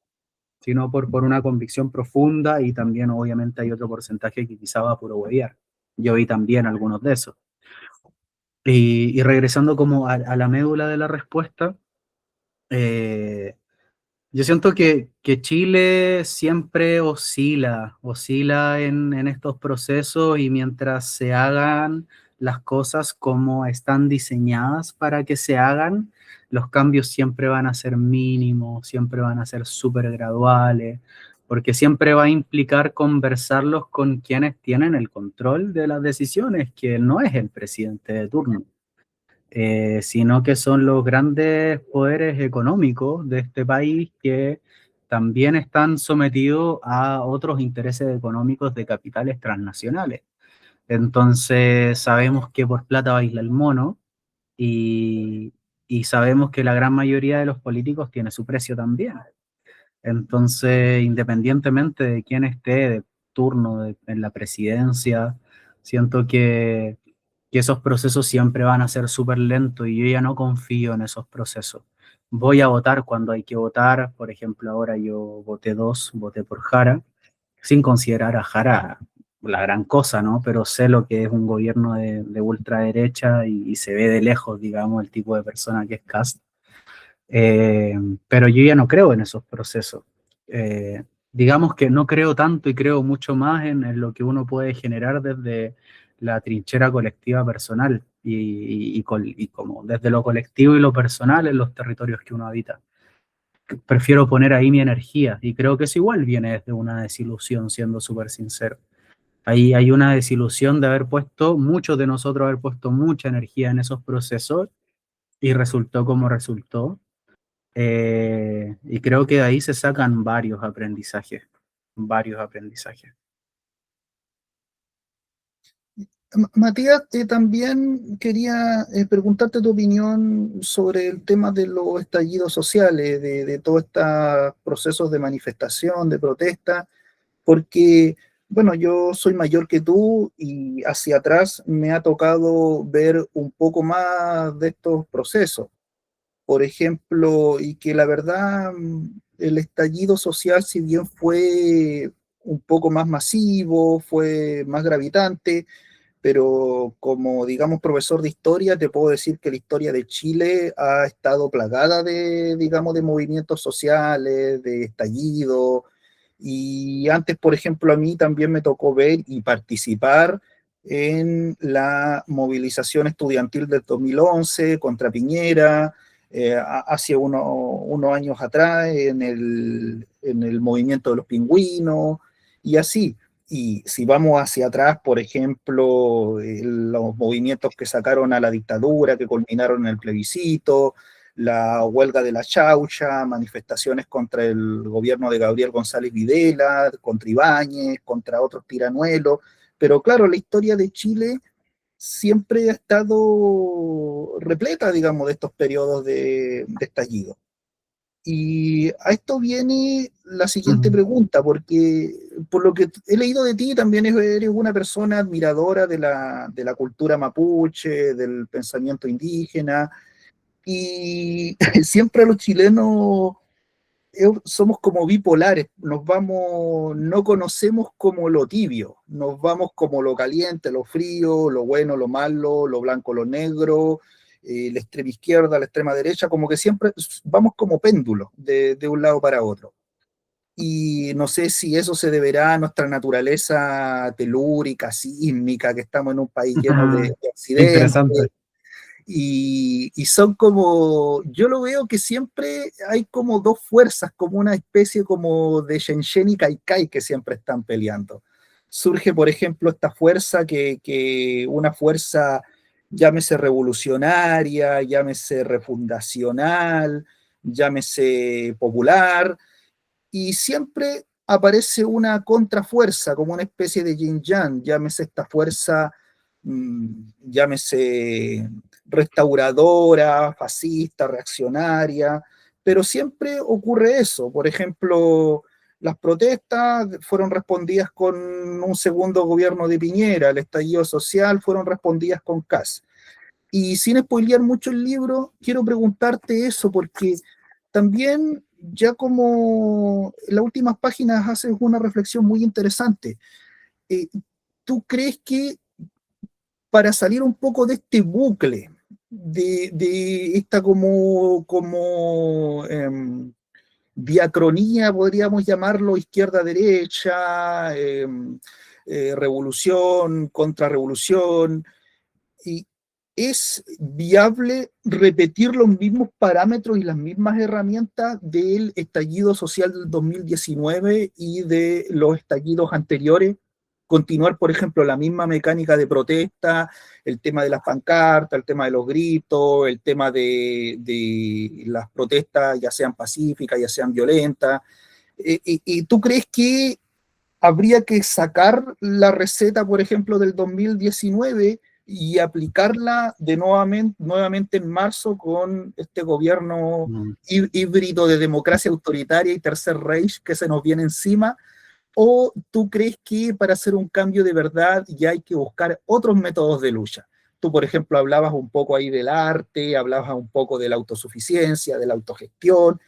sino por una convicción profunda, y también obviamente hay otro porcentaje que quizá va a puro huevear. Yo vi también algunos de esos. Y regresando como a la médula de la respuesta, eh, yo siento que Chile siempre oscila en estos procesos, y mientras se hagan las cosas como están diseñadas para que se hagan, los cambios siempre van a ser mínimos, siempre van a ser súper graduales, porque siempre va a implicar conversarlos con quienes tienen el control de las decisiones, que no es el presidente de turno, sino que son los grandes poderes económicos de este país, que también están sometidos a otros intereses económicos de capitales transnacionales. Entonces sabemos que por plata baila el mono, y, y sabemos que la gran mayoría de los políticos tiene su precio también. Entonces, independientemente de quién esté de turno en la presidencia, siento que esos procesos siempre van a ser súper lentos, y yo ya no confío en esos procesos. Voy a votar cuando hay que votar. Por ejemplo, ahora yo voté por Jara, sin considerar a Jara la gran cosa, ¿no? Pero sé lo que es un gobierno de ultraderecha, y se ve de lejos, digamos, el tipo de persona que es Kast. Eh, pero yo ya no creo en esos procesos. Eh, digamos que no creo tanto, y creo mucho más en lo que uno puede generar desde la trinchera colectiva personal, y como desde lo colectivo y lo personal en los territorios que uno habita. Prefiero poner ahí mi energía, y creo que eso igual viene desde una desilusión, siendo súper sincero. Ahí hay una desilusión de haber puesto, muchos de nosotros haber puesto mucha energía en esos procesos, y resultó como resultó. Y creo que de ahí se sacan varios aprendizajes, varios aprendizajes. Matías, también quería preguntarte tu opinión sobre el tema de los estallidos sociales, de todos estos procesos de manifestación, de protesta, porque, bueno, yo soy mayor que tú y hacia atrás me ha tocado ver un poco más de estos procesos. Por ejemplo, y que la verdad, el estallido social, si bien fue un poco más masivo, fue más gravitante, pero como, digamos, profesor de historia, te puedo decir que la historia de Chile ha estado plagada de, digamos, de movimientos sociales, de estallido, y antes, por ejemplo, a mí también me tocó ver y participar en la movilización estudiantil del 2011 contra Piñera, hace unos años atrás en el movimiento de los pingüinos, y así. Y si vamos hacia atrás, por ejemplo, los movimientos que sacaron a la dictadura, que culminaron en el plebiscito, la huelga de la Chaucha, manifestaciones contra el gobierno de Gabriel González Videla, contra Ibáñez, contra otros tiranuelos. Pero claro, la historia de Chile siempre ha estado repleta, digamos, de estos periodos de estallido. Y a esto viene la siguiente Ujú. pregunta, porque por lo que he leído de ti, también eres una persona admiradora de la cultura mapuche, del pensamiento indígena, y siempre los chilenos somos como bipolares, nos vamos, no conocemos como lo tibio, nos vamos como lo caliente, lo frío, lo bueno, lo malo, lo blanco, lo negro, la extrema izquierda, la extrema derecha, como que siempre vamos como péndulos de un lado para otro. Y no sé si eso se deberá a nuestra naturaleza telúrica, sísmica, que estamos en un país lleno de accidentes, Interesante. y son como, yo lo veo que siempre hay como dos fuerzas, como una especie como de Shenzhen y Kaikai que siempre están peleando. Surge, por ejemplo, esta fuerza que una fuerza, llámese revolucionaria, llámese refundacional, llámese popular, y siempre aparece una contrafuerza, como una especie de yin yang, llámese esta fuerza, llámese restauradora, fascista, reaccionaria, pero siempre ocurre eso. Por ejemplo, las protestas fueron respondidas con un segundo gobierno de Piñera, el estallido social fueron respondidas con Kast. Y sin spoilear mucho el libro, quiero preguntarte eso, porque también ya como en las últimas páginas haces una reflexión muy interesante. Eh, ¿Tú crees que para salir un poco de este bucle, de esta como diacronía, podríamos llamarlo, izquierda-derecha, revolución, contrarrevolución, y es viable repetir los mismos parámetros y las mismas herramientas del estallido social del 2019 y de los estallidos anteriores? Continuar, por ejemplo, la misma mecánica de protesta, el tema de las pancartas, el tema de los gritos, el tema de las protestas, ya sean pacíficas, ya sean violentas. ¿Y tú crees que habría que sacar la receta, por ejemplo, del 2019 y aplicarla de nuevamente en marzo con este gobierno Mm. híbrido de democracia autoritaria y tercer Reich que se nos viene encima? ¿O tú crees que para hacer un cambio de verdad ya hay que buscar otros métodos de lucha? Tú, por ejemplo, hablabas un poco ahí del arte, hablabas un poco de la autosuficiencia, de la autogestión.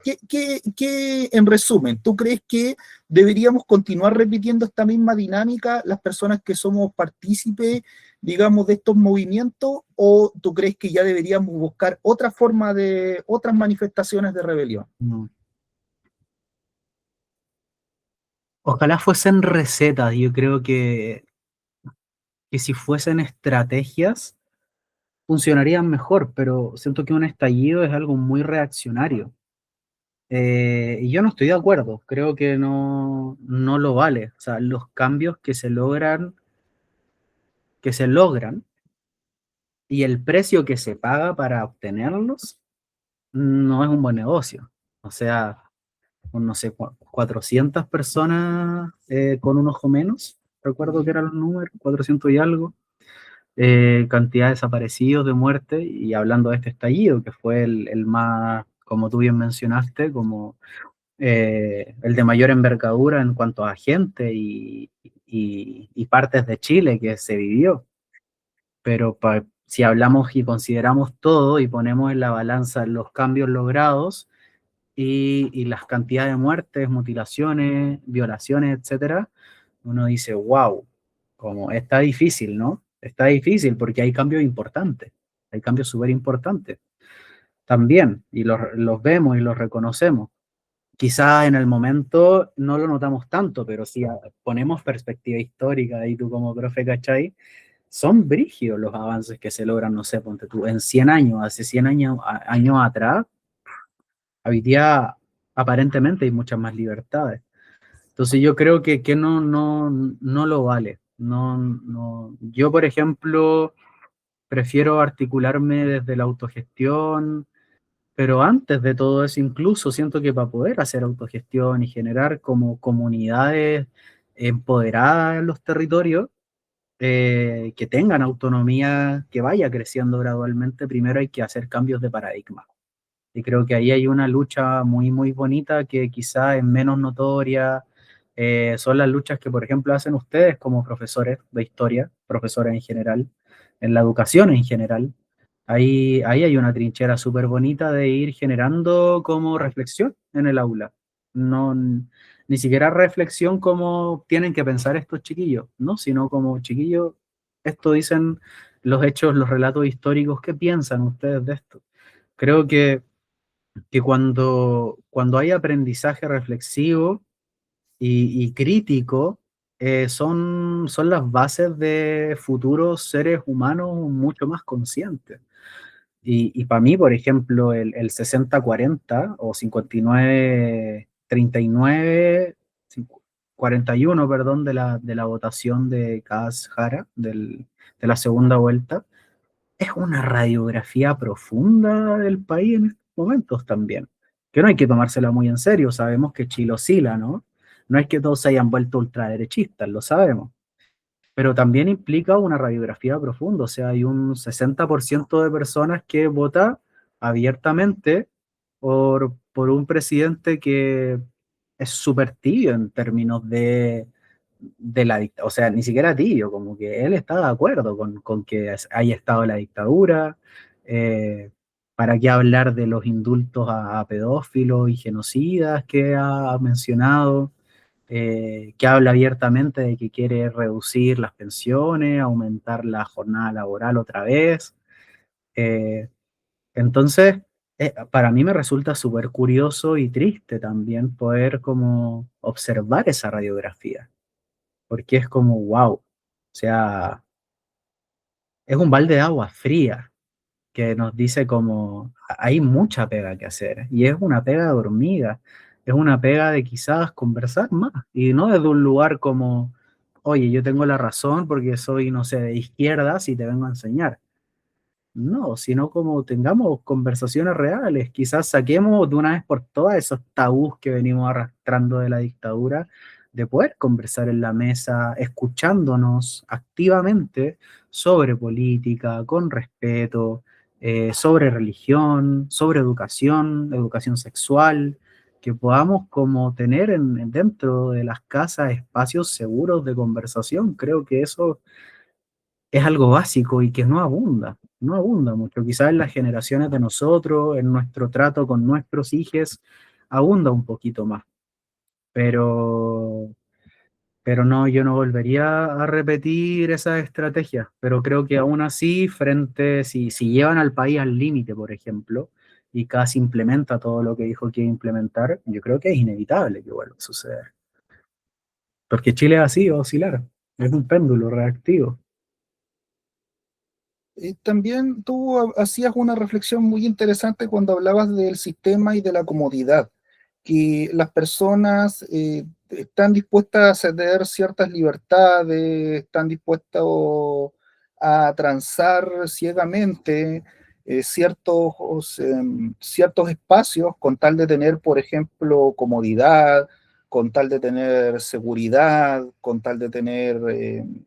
En resumen, tú crees que deberíamos continuar repitiendo esta misma dinámica las personas que somos partícipes, digamos, de estos movimientos, o tú crees que ya deberíamos buscar otra forma de, otras manifestaciones de rebelión? Mm. Ojalá fuesen recetas, yo creo que si fuesen estrategias funcionarían mejor, pero siento que un estallido es algo muy reaccionario. Y yo no estoy de acuerdo, creo que no lo vale. O sea, los cambios que se logran y el precio que se paga para obtenerlos no es un buen negocio. O sea, con no sé, 400 personas con un ojo menos, recuerdo que eran los números, 400 y algo. cantidad de desaparecidos, de muerte, y hablando de este estallido, que fue el más, como tú bien mencionaste, como el de mayor envergadura en cuanto a gente y partes de Chile que se vivió. Pero si hablamos y consideramos todo y ponemos en la balanza los cambios logrados y las cantidades de muertes, mutilaciones, violaciones, etcétera, uno dice, wow, como está difícil, ¿no? Está difícil porque hay cambios importantes, hay cambios súper importantes también, y los vemos y los reconocemos. Quizá en el momento no lo notamos tanto, pero si ponemos perspectiva histórica, y tú como profe, ¿cachai? Son brígidos los avances que se logran, no sé, ponte tú, en 100 años, hace 100 años, años atrás, había aparentemente hay muchas más libertades. Entonces yo creo que no lo vale. No, no. Yo, por ejemplo, prefiero articularme desde la autogestión, pero antes de todo eso, incluso siento que para poder hacer autogestión y generar como comunidades empoderadas en los territorios, que tengan autonomía, que vaya creciendo gradualmente, primero hay que hacer cambios de paradigma. Y creo que ahí hay una lucha muy, muy bonita que quizá es menos notoria. Son las luchas que, por ejemplo, hacen ustedes como profesores de historia, profesores en general, en la educación en general. Ahí hay una trinchera súper bonita de ir generando como reflexión en el aula. No, ni siquiera reflexión como tienen que pensar estos chiquillos, ¿no? Sino como chiquillos, esto dicen los hechos, los relatos históricos, ¿qué piensan ustedes de esto? Creo que cuando hay aprendizaje reflexivo y crítico, son las bases de futuros seres humanos mucho más conscientes. Y para mí, por ejemplo, el 60-40 o 59-39, 41, perdón, de la votación de Kass Jara, de la segunda vuelta, es una radiografía profunda del país en estos momentos también, que no hay que tomársela muy en serio, sabemos que Chile oscila, ¿no? No es que todos se hayan vuelto ultraderechistas, lo sabemos, pero también implica una radiografía profunda, o sea, hay un 60% de personas que vota abiertamente por un presidente que es súper tibio en términos de la dictadura, o sea, ni siquiera tibio, como que él está de acuerdo con que haya estado la dictadura. ¿Para qué hablar de los indultos a pedófilos y genocidas que ha mencionado? Que habla abiertamente de que quiere reducir las pensiones, aumentar la jornada laboral otra vez. Eh, entonces, para mí me resulta súper curioso y triste también poder como observar esa radiografía, porque es como, wow, o sea, es un balde de agua fría que nos dice como hay mucha pega que hacer y es una pega de hormiga, es una pega de quizás conversar más y no desde un lugar como, oye, yo tengo la razón porque soy, no sé, de izquierdas y te vengo a enseñar. No, sino como tengamos conversaciones reales, quizás saquemos de una vez por todas esos tabús que venimos arrastrando de la dictadura, de poder conversar en la mesa, escuchándonos activamente sobre política, con respeto, sobre religión, sobre educación, educación sexual, que podamos como tener dentro de las casas espacios seguros de conversación. Creo que eso es algo básico y que no abunda mucho. Quizás en las generaciones de nosotros, en nuestro trato con nuestros hijos, abunda un poquito más. Pero, pero no, yo no volvería a repetir esas estrategias. Pero creo que aún así, si llevan al país al límite, por ejemplo, y casi implementa todo lo que dijo que iba a implementar, yo creo que es inevitable que vuelva a suceder. Porque Chile es así, va a oscilar. Es un péndulo reactivo. También tú hacías una reflexión muy interesante cuando hablabas del sistema y de la comodidad, que las personas están dispuestas a ceder ciertas libertades, están dispuestas a transar ciegamente ciertos espacios con tal de tener, por ejemplo, comodidad, con tal de tener seguridad, con tal de tener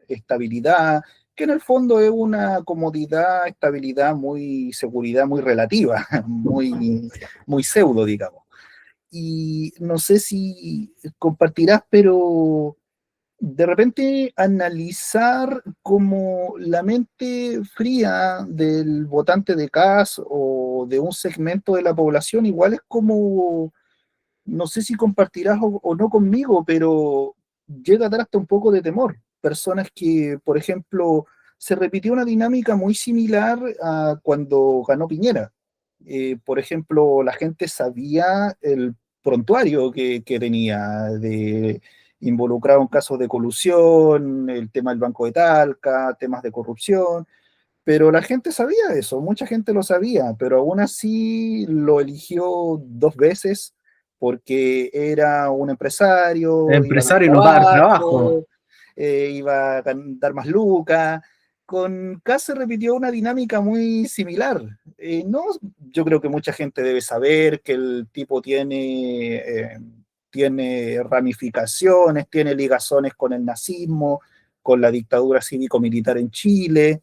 estabilidad que en el fondo es una comodidad, estabilidad, muy seguridad muy relativa, muy pseudo, digamos. Y no sé si compartirás, pero de repente analizar como la mente fría del votante de CAS o de un segmento de la población, igual es como, no sé si compartirás o no conmigo, pero llega a dar hasta un poco de temor. Personas que, por ejemplo, se repitió una dinámica muy similar a cuando ganó Piñera. Por ejemplo, la gente sabía el prontuario que tenía de involucrado en casos de colusión, el tema del Banco de Talca, temas de corrupción, pero la gente sabía eso, mucha gente lo sabía, pero aún así lo eligió dos veces porque era un empresario, iba a dar Empresario y nos va a dar trabajo. trabajo, iba a dar más lucas. Con K se repitió una dinámica muy similar. No, yo creo que mucha gente debe saber que el tipo tiene ramificaciones, tiene ligazones con el nazismo, con la dictadura cívico-militar en Chile,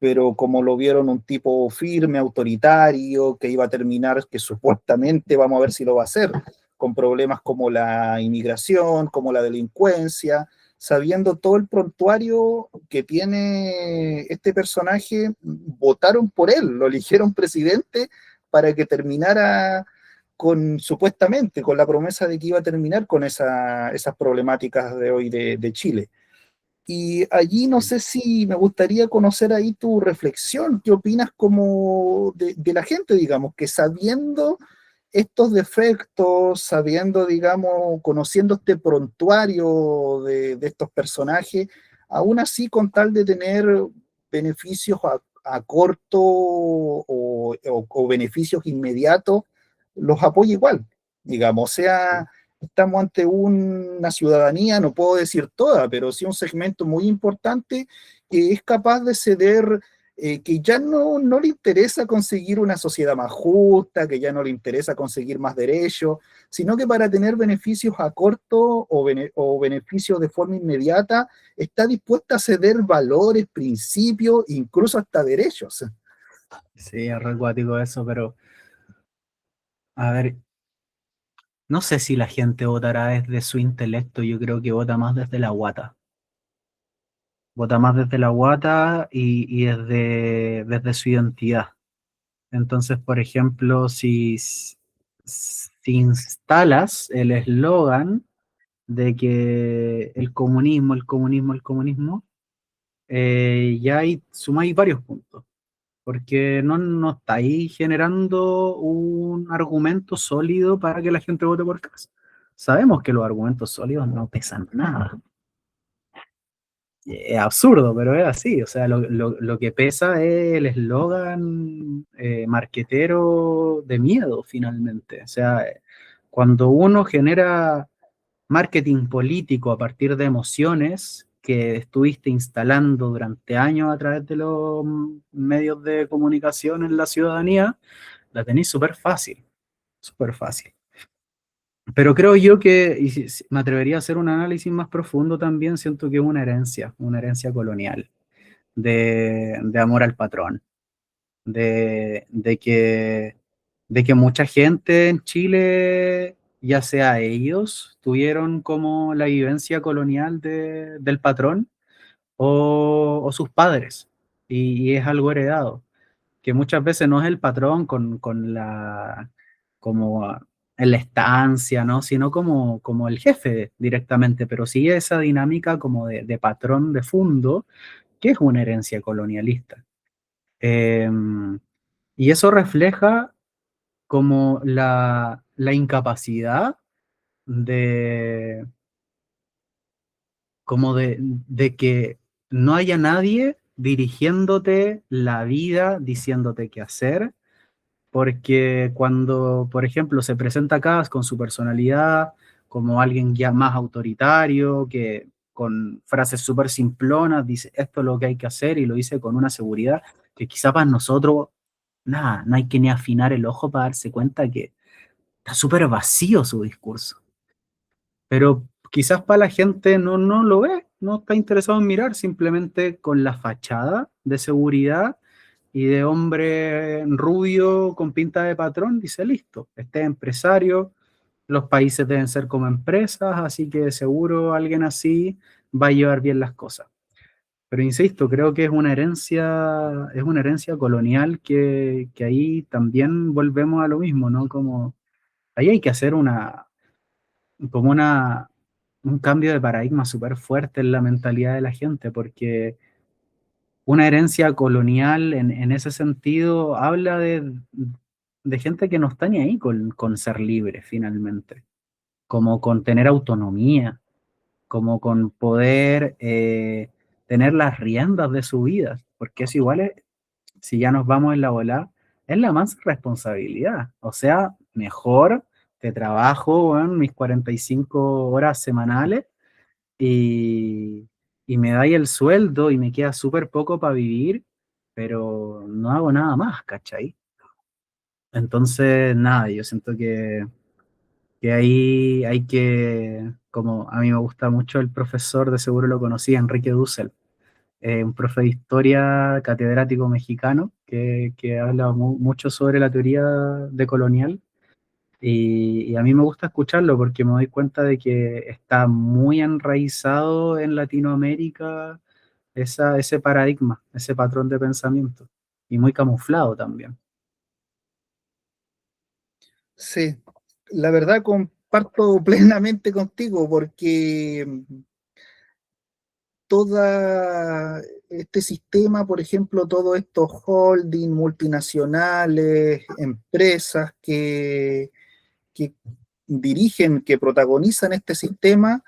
pero como lo vieron un tipo firme, autoritario, que iba a terminar, que supuestamente vamos a ver si lo va a hacer, con problemas como la inmigración, como la delincuencia, sabiendo todo el prontuario que tiene este personaje, votaron por él, lo eligieron presidente para que terminara con, supuestamente, con la promesa de que iba a terminar con esas problemáticas de hoy de Chile. Y allí no sé si me gustaría conocer ahí tu reflexión, qué opinas como de la gente, digamos, que sabiendo estos defectos, sabiendo, digamos, conociendo este prontuario de estos personajes, aún así con tal de tener beneficios a corto o beneficios inmediatos, los apoya igual, digamos, o sea, estamos ante una ciudadanía, no puedo decir toda, pero sí un segmento muy importante que es capaz de ceder, que ya no le interesa conseguir una sociedad más justa, que ya no le interesa conseguir más derechos, sino que para tener beneficios a corto o beneficios de forma inmediata, está dispuesta a ceder valores, principios, incluso hasta derechos. Sí, es re cuático eso, pero a ver, no sé si la gente votará desde su intelecto, yo creo que vota más desde la guata. Vota más desde la guata y desde su identidad. Entonces, por ejemplo, si instalas el eslogan de que el comunismo, el comunismo, el comunismo, ya ahí sumáis varios puntos, porque no estáis generando un argumento sólido para que la gente vote por Kast. Sabemos que los argumentos sólidos no pesan nada. Es absurdo, pero es así. O sea, lo que pesa es el eslogan marquetero de miedo, finalmente. O sea, cuando uno genera marketing político a partir de emociones que estuviste instalando durante años a través de los medios de comunicación en la ciudadanía, la tenéis súper fácil, súper fácil. Pero creo yo que, y si me atrevería a hacer un análisis más profundo también, siento que es una herencia colonial de amor al patrón, de, de que, de que mucha gente en Chile, ya sea ellos, tuvieron como la vivencia colonial del patrón o sus padres, y es algo heredado que muchas veces no es el patrón como en la estancia, ¿no? Sino como el jefe directamente, pero sí esa dinámica como de patrón de fondo, que es una herencia colonialista. Eh, y eso refleja como la incapacidad de, como de que no haya nadie dirigiéndote la vida, diciéndote qué hacer, porque cuando, por ejemplo, se presenta Kast con su personalidad como alguien ya más autoritario, que con frases súper simplonas dice esto es lo que hay que hacer y lo dice con una seguridad que quizá para nosotros, nada, no hay que ni afinar el ojo para darse cuenta que está súper vacío su discurso, pero quizás para la gente no lo ve, no está interesado en mirar, simplemente con la fachada de seguridad y de hombre rubio con pinta de patrón, dice listo, este es empresario, los países deben ser como empresas, así que seguro alguien así va a llevar bien las cosas. Pero insisto, creo que es una herencia colonial que ahí también volvemos a lo mismo, ¿no? Como ahí hay que hacer como un cambio de paradigma súper fuerte en la mentalidad de la gente, porque una herencia colonial en ese sentido habla de gente que no está ni ahí con ser libre finalmente, como con tener autonomía, como con poder tener las riendas de su vida, porque eso igual es, si ya nos vamos en la bola, es la más responsabilidad. O sea, mejor te trabajo, weón, mis 45 horas semanales y, y me dais el sueldo y me queda súper poco para vivir, pero no hago nada más, ¿cachai? Entonces, nada, yo siento que ahí hay que, como a mí me gusta mucho el profesor, de seguro lo conocí, Enrique Dussel, un profe de historia catedrático mexicano que habla mucho sobre la teoría decolonial y a mí me gusta escucharlo porque me doy cuenta de que está muy enraizado en Latinoamérica ese paradigma, ese patrón de pensamiento y muy camuflado también. Sí, la verdad comparto plenamente contigo porque todo este sistema, por ejemplo, todos estos holding multinacionales, empresas que dirigen, que protagonizan este sistema,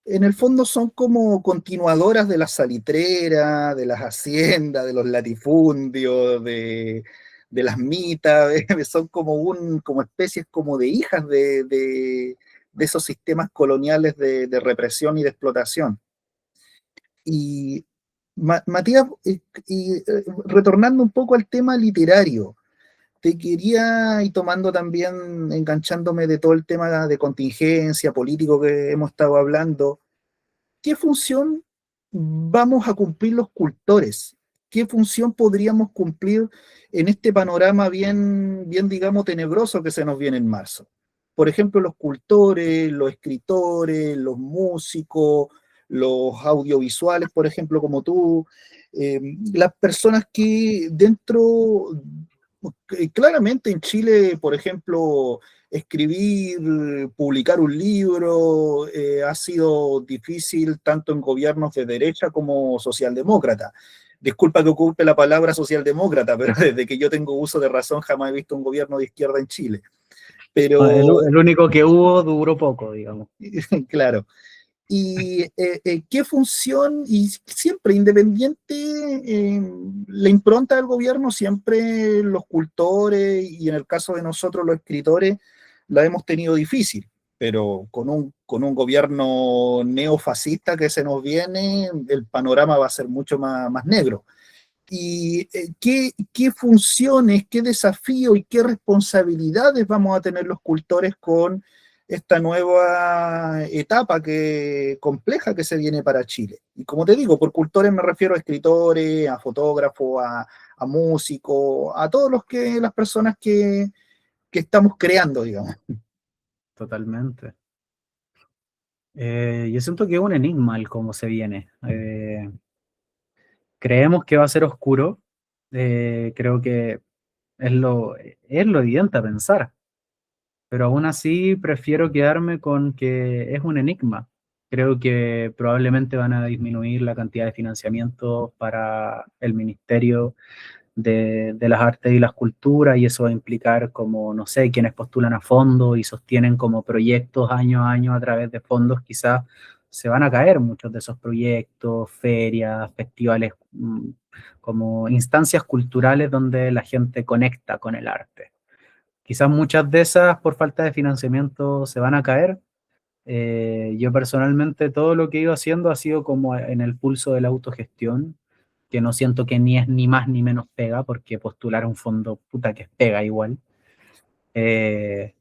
en el fondo son como continuadoras de las salitreras, de las haciendas, de los latifundios, de las mitas, son como como especies como de hijas de esos sistemas coloniales de represión y de explotación. Y Matías, retornando un poco al tema literario, te quería, y tomando también, enganchándome de todo el tema de contingencia político que hemos estado hablando, ¿qué función vamos a cumplir los cultores? ¿Qué función podríamos cumplir en este panorama bien, digamos, tenebroso que se nos viene en marzo? Por ejemplo, los cultores, los escritores, los músicos, los audiovisuales, por ejemplo, como tú, las personas que dentro, claramente en Chile, por ejemplo, escribir, publicar un libro, ha sido difícil tanto en gobiernos de derecha como socialdemócrata. Disculpa que ocupe la palabra socialdemócrata, pero desde que yo tengo uso de razón jamás he visto un gobierno de izquierda en Chile. Pero, El único que hubo duró poco, digamos. claro. Y qué función, y siempre independiente, la impronta del gobierno, siempre los cultores y en el caso de nosotros los escritores, la hemos tenido difícil, pero con un gobierno neofascista que se nos viene, el panorama va a ser mucho más negro. ¿Y qué funciones, qué desafíos y qué responsabilidades vamos a tener los cultores con esta nueva etapa compleja que se viene para Chile? Y como te digo, por cultores me refiero a escritores, a fotógrafos, a músicos, a todos las personas que estamos creando, digamos. Totalmente. Yo siento que es un enigma el cómo se viene. Creemos que va a ser oscuro. Creo que es lo evidente a pensar, pero aún así prefiero quedarme con que es un enigma. Creo que probablemente van a disminuir la cantidad de financiamiento para el Ministerio de las Artes y las Culturas y eso va a implicar como, no sé, quienes postulan a fondos y sostienen como proyectos año a año a través de fondos, quizás se van a caer muchos de esos proyectos, ferias, festivales, como instancias culturales donde la gente conecta con el arte. Quizás muchas de esas por falta de financiamiento se van a caer. Yo personalmente todo lo que he ido haciendo ha sido como en el pulso de la autogestión, que no siento que ni es ni más ni menos pega, porque postular a un fondo puta que es pega igual. Eh,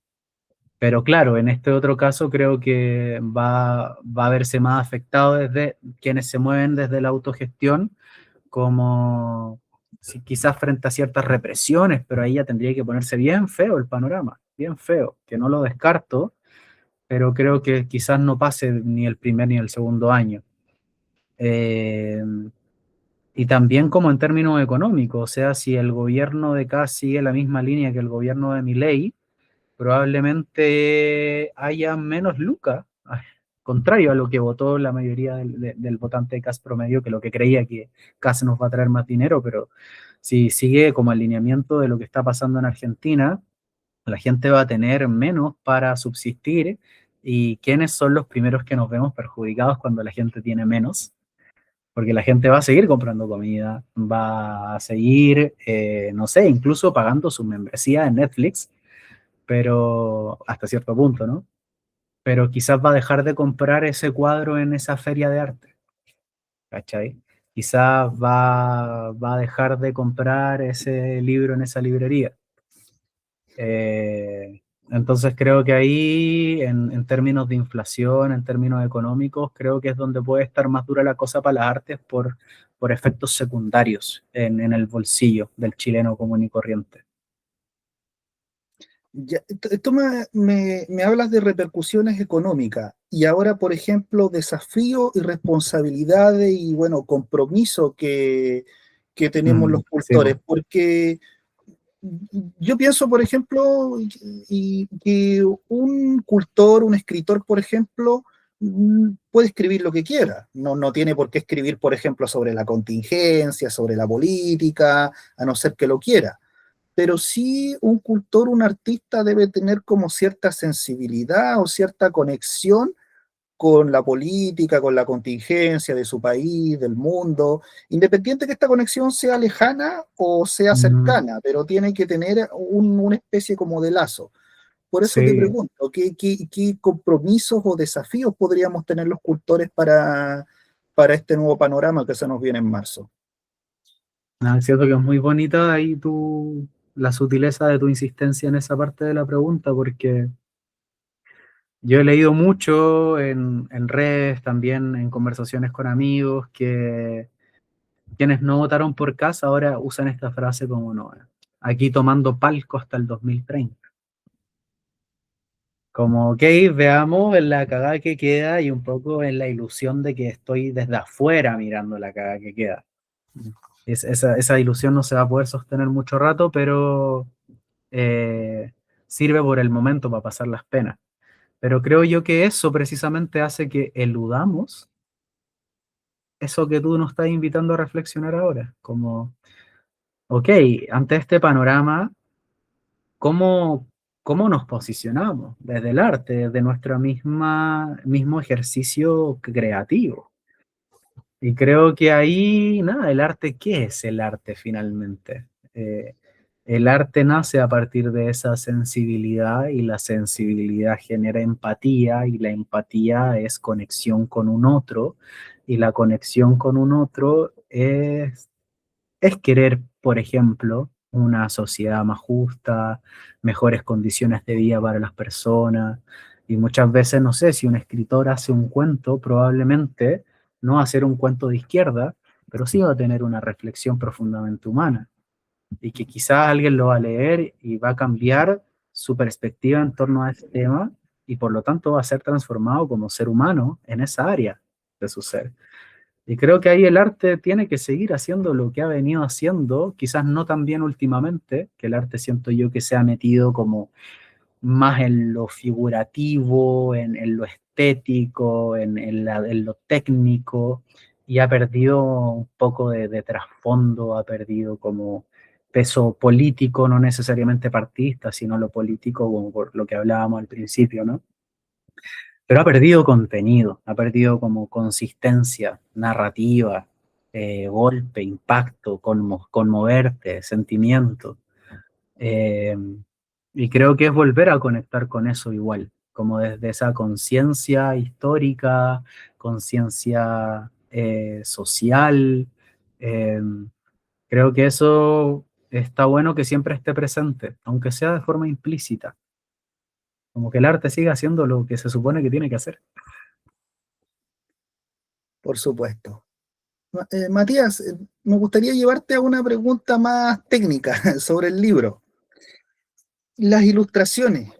Pero claro, en este otro caso creo que va a verse más afectado desde quienes se mueven desde la autogestión, como si quizás frente a ciertas represiones, pero ahí ya tendría que ponerse bien feo el panorama, bien feo, que no lo descarto, pero creo que quizás no pase ni el primer ni el segundo año. Eh, y también como en términos económicos, o sea, si el gobierno de acá sigue la misma línea que el gobierno de Milei, probablemente haya menos lucas, contrario a lo que votó la mayoría del votante de CAS promedio, que lo que creía que CAS nos va a traer más dinero, pero si sigue como alineamiento de lo que está pasando en Argentina, la gente va a tener menos para subsistir. ¿Y quiénes son los primeros que nos vemos perjudicados cuando la gente tiene menos? Porque la gente va a seguir comprando comida, va a seguir, no sé, incluso pagando su membresía en Netflix, pero hasta cierto punto, ¿no? Pero quizás va a dejar de comprar ese cuadro en esa feria de arte, ¿cachai? Quizás va a dejar de comprar ese libro en esa librería. Eh, entonces creo que ahí, en términos de inflación, en términos económicos, creo que es donde puede estar más dura la cosa para las artes por efectos secundarios en el bolsillo del chileno común y corriente. Ya, tú me hablas de repercusiones económicas y ahora, por ejemplo, desafíos y responsabilidades y, bueno, compromiso que tenemos los Sí, cultores, po. porque yo pienso, por ejemplo, que un cultor, un escritor, por ejemplo, puede escribir lo que quiera. No tiene por qué escribir, por ejemplo, sobre la contingencia, sobre la política, a no ser que lo quiera. Pero sí un cultor, un artista debe tener como cierta sensibilidad o cierta conexión con la política, con la contingencia de su país, del mundo, independiente que esta conexión sea lejana o sea Mm, cercana, pero tiene que tener una especie como de lazo. Por eso te sí. pregunto, ¿qué compromisos o desafíos podríamos tener los cultores para este nuevo panorama que se nos viene en marzo? No, es cierto que es muy bonita ahí la sutileza de tu insistencia en esa parte de la pregunta, porque yo he leído mucho en redes, también en conversaciones con amigos, que quienes no votaron por casa ahora usan esta frase como no, aquí tomando palco hasta el 2030. Como, ok, veamos en la cagada que queda y un poco en la ilusión de que estoy desde afuera mirando la cagada que queda. Esa ilusión no se va a poder sostener mucho rato, pero eh, sirve por el momento para pasar las penas. Pero creo yo que eso precisamente hace que eludamos eso que tú nos estás invitando a reflexionar ahora. Como, ok, ante este panorama, ¿cómo, cómo nos posicionamos desde el arte, desde nuestro mismo ejercicio creativo? Y creo que ahí, nada, el arte, ¿qué es el arte finalmente? El arte nace a partir de esa sensibilidad y la sensibilidad genera empatía y la empatía es conexión con un otro y la conexión con un otro es querer, por ejemplo, una sociedad más justa, mejores condiciones de vida para las personas. Y muchas veces, no sé, si un escritor hace un cuento, probablemente no va a ser un cuento de izquierda, pero sí va a tener una reflexión profundamente humana. Y que quizás alguien lo va a leer y va a cambiar su perspectiva en torno a ese tema y por lo tanto va a ser transformado como ser humano en esa área de su ser. Y creo que ahí el arte tiene que seguir haciendo lo que ha venido haciendo, quizás no tan bien últimamente, que el arte siento yo que se ha metido como más en lo figurativo, en lo estético, en lo técnico, y ha perdido un poco de trasfondo, ha perdido como peso político, no necesariamente partidista, sino lo político, como por lo que hablábamos al principio, ¿no? Pero ha perdido contenido, ha perdido como consistencia narrativa, golpe, impacto, conmoverte, sentimiento. Eh, y creo que es volver a conectar con eso igual, como desde esa conciencia histórica, conciencia social. eh, Creo que eso está bueno que siempre esté presente, aunque sea de forma implícita. como que el arte sigue haciendo lo que se supone que tiene que hacer. Por supuesto. Matías, me gustaría llevarte a una pregunta más técnica sobre el libro. Las ilustraciones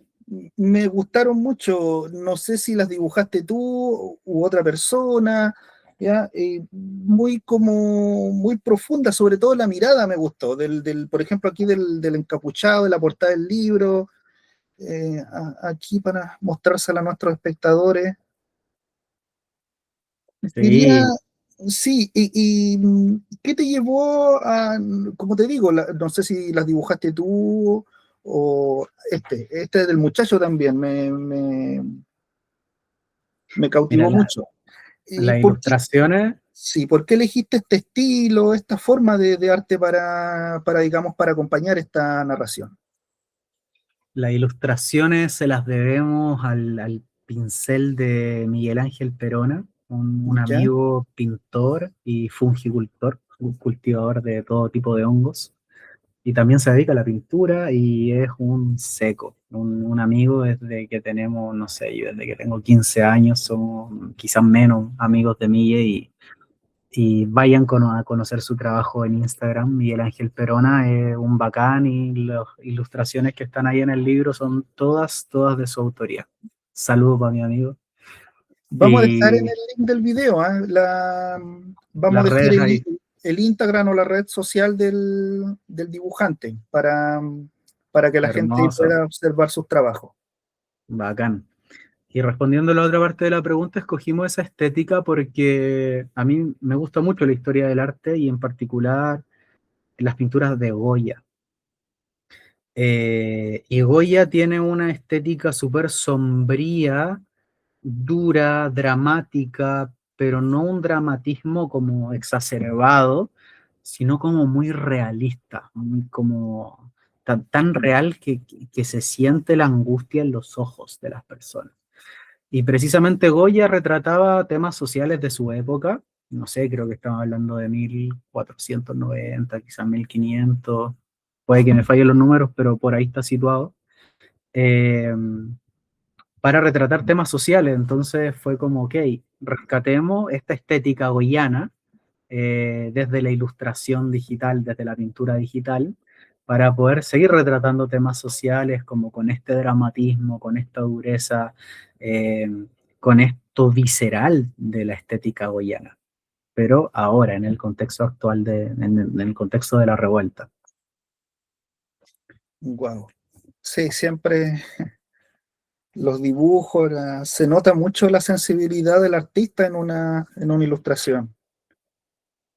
me gustaron mucho, no sé si las dibujaste tú u otra persona, ¿ya? Muy como, muy profunda, sobre todo la mirada me gustó, por ejemplo, aquí del encapuchado, de la portada del libro, aquí para mostrársela a nuestros espectadores. Quería, Sí, sí, ¿qué te llevó a, como te digo, no sé si las dibujaste tú o este del muchacho también me mira, cautivó mucho. las ¿Por qué, ilustraciones, sí, por qué elegiste este estilo, esta forma de arte digamos, para acompañar esta narración? las ilustraciones se las debemos al pincel de Miguel Ángel Perona, un ¿Ya? amigo pintor y fungicultor, un cultivador de todo tipo de hongos. Y también se dedica a la pintura y es un seco, un amigo desde que tenemos, no sé, yo desde que tengo 15 años, somos quizás menos amigos de Miguel y vayan a conocer su trabajo en Instagram. Miguel Ángel Perona es un bacán y las ilustraciones que están ahí en el libro son todas de su autoría. Saludos para mi amigo. Vamos a dejar en Y el link del video, ¿ah? Vamos a las dejar redes ahí, el Instagram o la red social del dibujante para que la gente hermoso, pueda observar sus trabajos. bacán. Y respondiendo a la otra parte de la pregunta, escogimos esa estética porque a mí me gusta mucho la historia del arte y en particular las pinturas de Goya. Y Goya tiene una estética súper sombría, dura, dramática, pero no un dramatismo como exacerbado, sino como muy realista, muy como tan real que se siente la angustia en los ojos de las personas. Y precisamente Goya retrataba temas sociales de su época, no sé, creo que estamos hablando de 1490, quizás 1500, puede que me fallen los números, pero por ahí está situado, eh, para retratar temas sociales. Entonces fue como, ok, rescatemos esta estética goyana desde la ilustración digital, desde la pintura digital, para poder seguir retratando temas sociales como con este dramatismo, con esta dureza, eh, con esto visceral de la estética goyana, pero ahora en el contexto actual, en el contexto de la revuelta. Wow. Sí, siempre los dibujos, se nota mucho la sensibilidad del artista en una ilustración.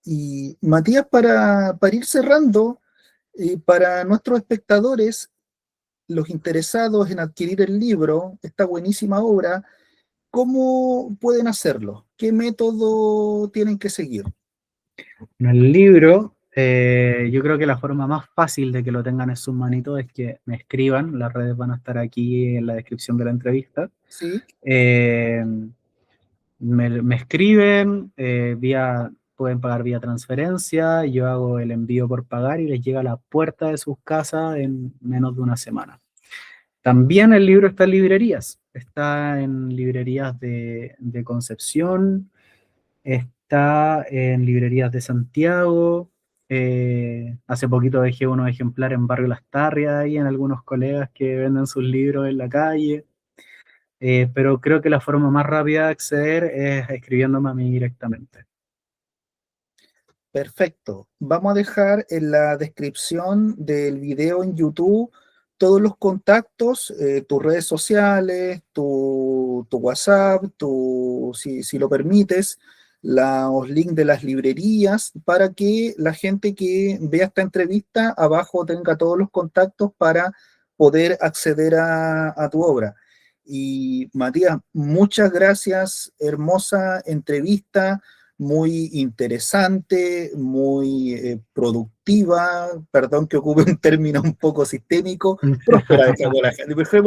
Y Matías, para ir cerrando, para nuestros espectadores, los interesados en adquirir el libro, esta buenísima obra, ¿cómo pueden hacerlo? ¿Qué método tienen que seguir? En el libro, yo creo que la forma más fácil de que lo tengan en sus manitos es que me escriban, las redes van a estar aquí en la descripción de la entrevista. ¿Sí? Eh, me escriben, pueden pagar vía transferencia, yo hago el envío por pagar y les llega a la puerta de sus casas en menos de una semana. También el libro está en librerías, está en librerías de Concepción, está en librerías de Santiago. Hace poquito dejé unos ejemplares en Barrio Las Tarrias, ahí en algunos colegas que venden sus libros en la calle. Pero creo que la forma más rápida de acceder es escribiéndome a mí directamente. Perfecto. Vamos a dejar en la descripción del video en YouTube todos los contactos, tus redes sociales, tu WhatsApp, si lo permites, los links de las librerías, para que la gente que vea esta entrevista abajo tenga todos los contactos para poder acceder a tu obra. Y Matías, muchas gracias, hermosa entrevista, muy interesante, muy productiva, perdón que ocupe un término un poco sistémico, próspera, dejémosla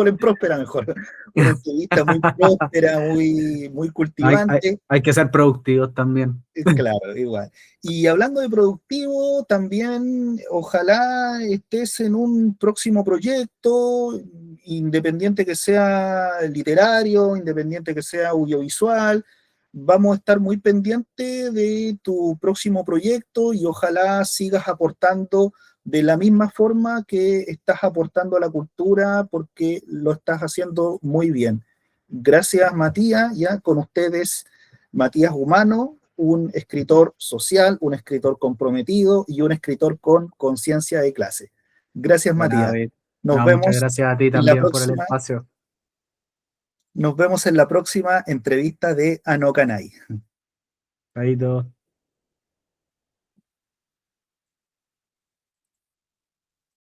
en próspera mejor, una entrevista muy próspera, muy hay, hay, cultivante, hay que ser productivos también. claro, igual. Y hablando de productivo, también ojalá estés en un próximo proyecto, independiente que sea literario, independiente que sea audiovisual. Vamos a estar muy pendientes de tu próximo proyecto y ojalá sigas aportando de la misma forma que estás aportando a la cultura, porque lo estás haciendo muy bien. Gracias, Matías. Ya con ustedes, Matías Humano, un escritor social, un escritor comprometido y un escritor con conciencia de clase. Gracias, Bueno, Matías. David, Nos no, muchas vemos gracias a ti en la también por el próxima, espacio. nos vemos en la próxima entrevista de Anokanai. Ahí todo.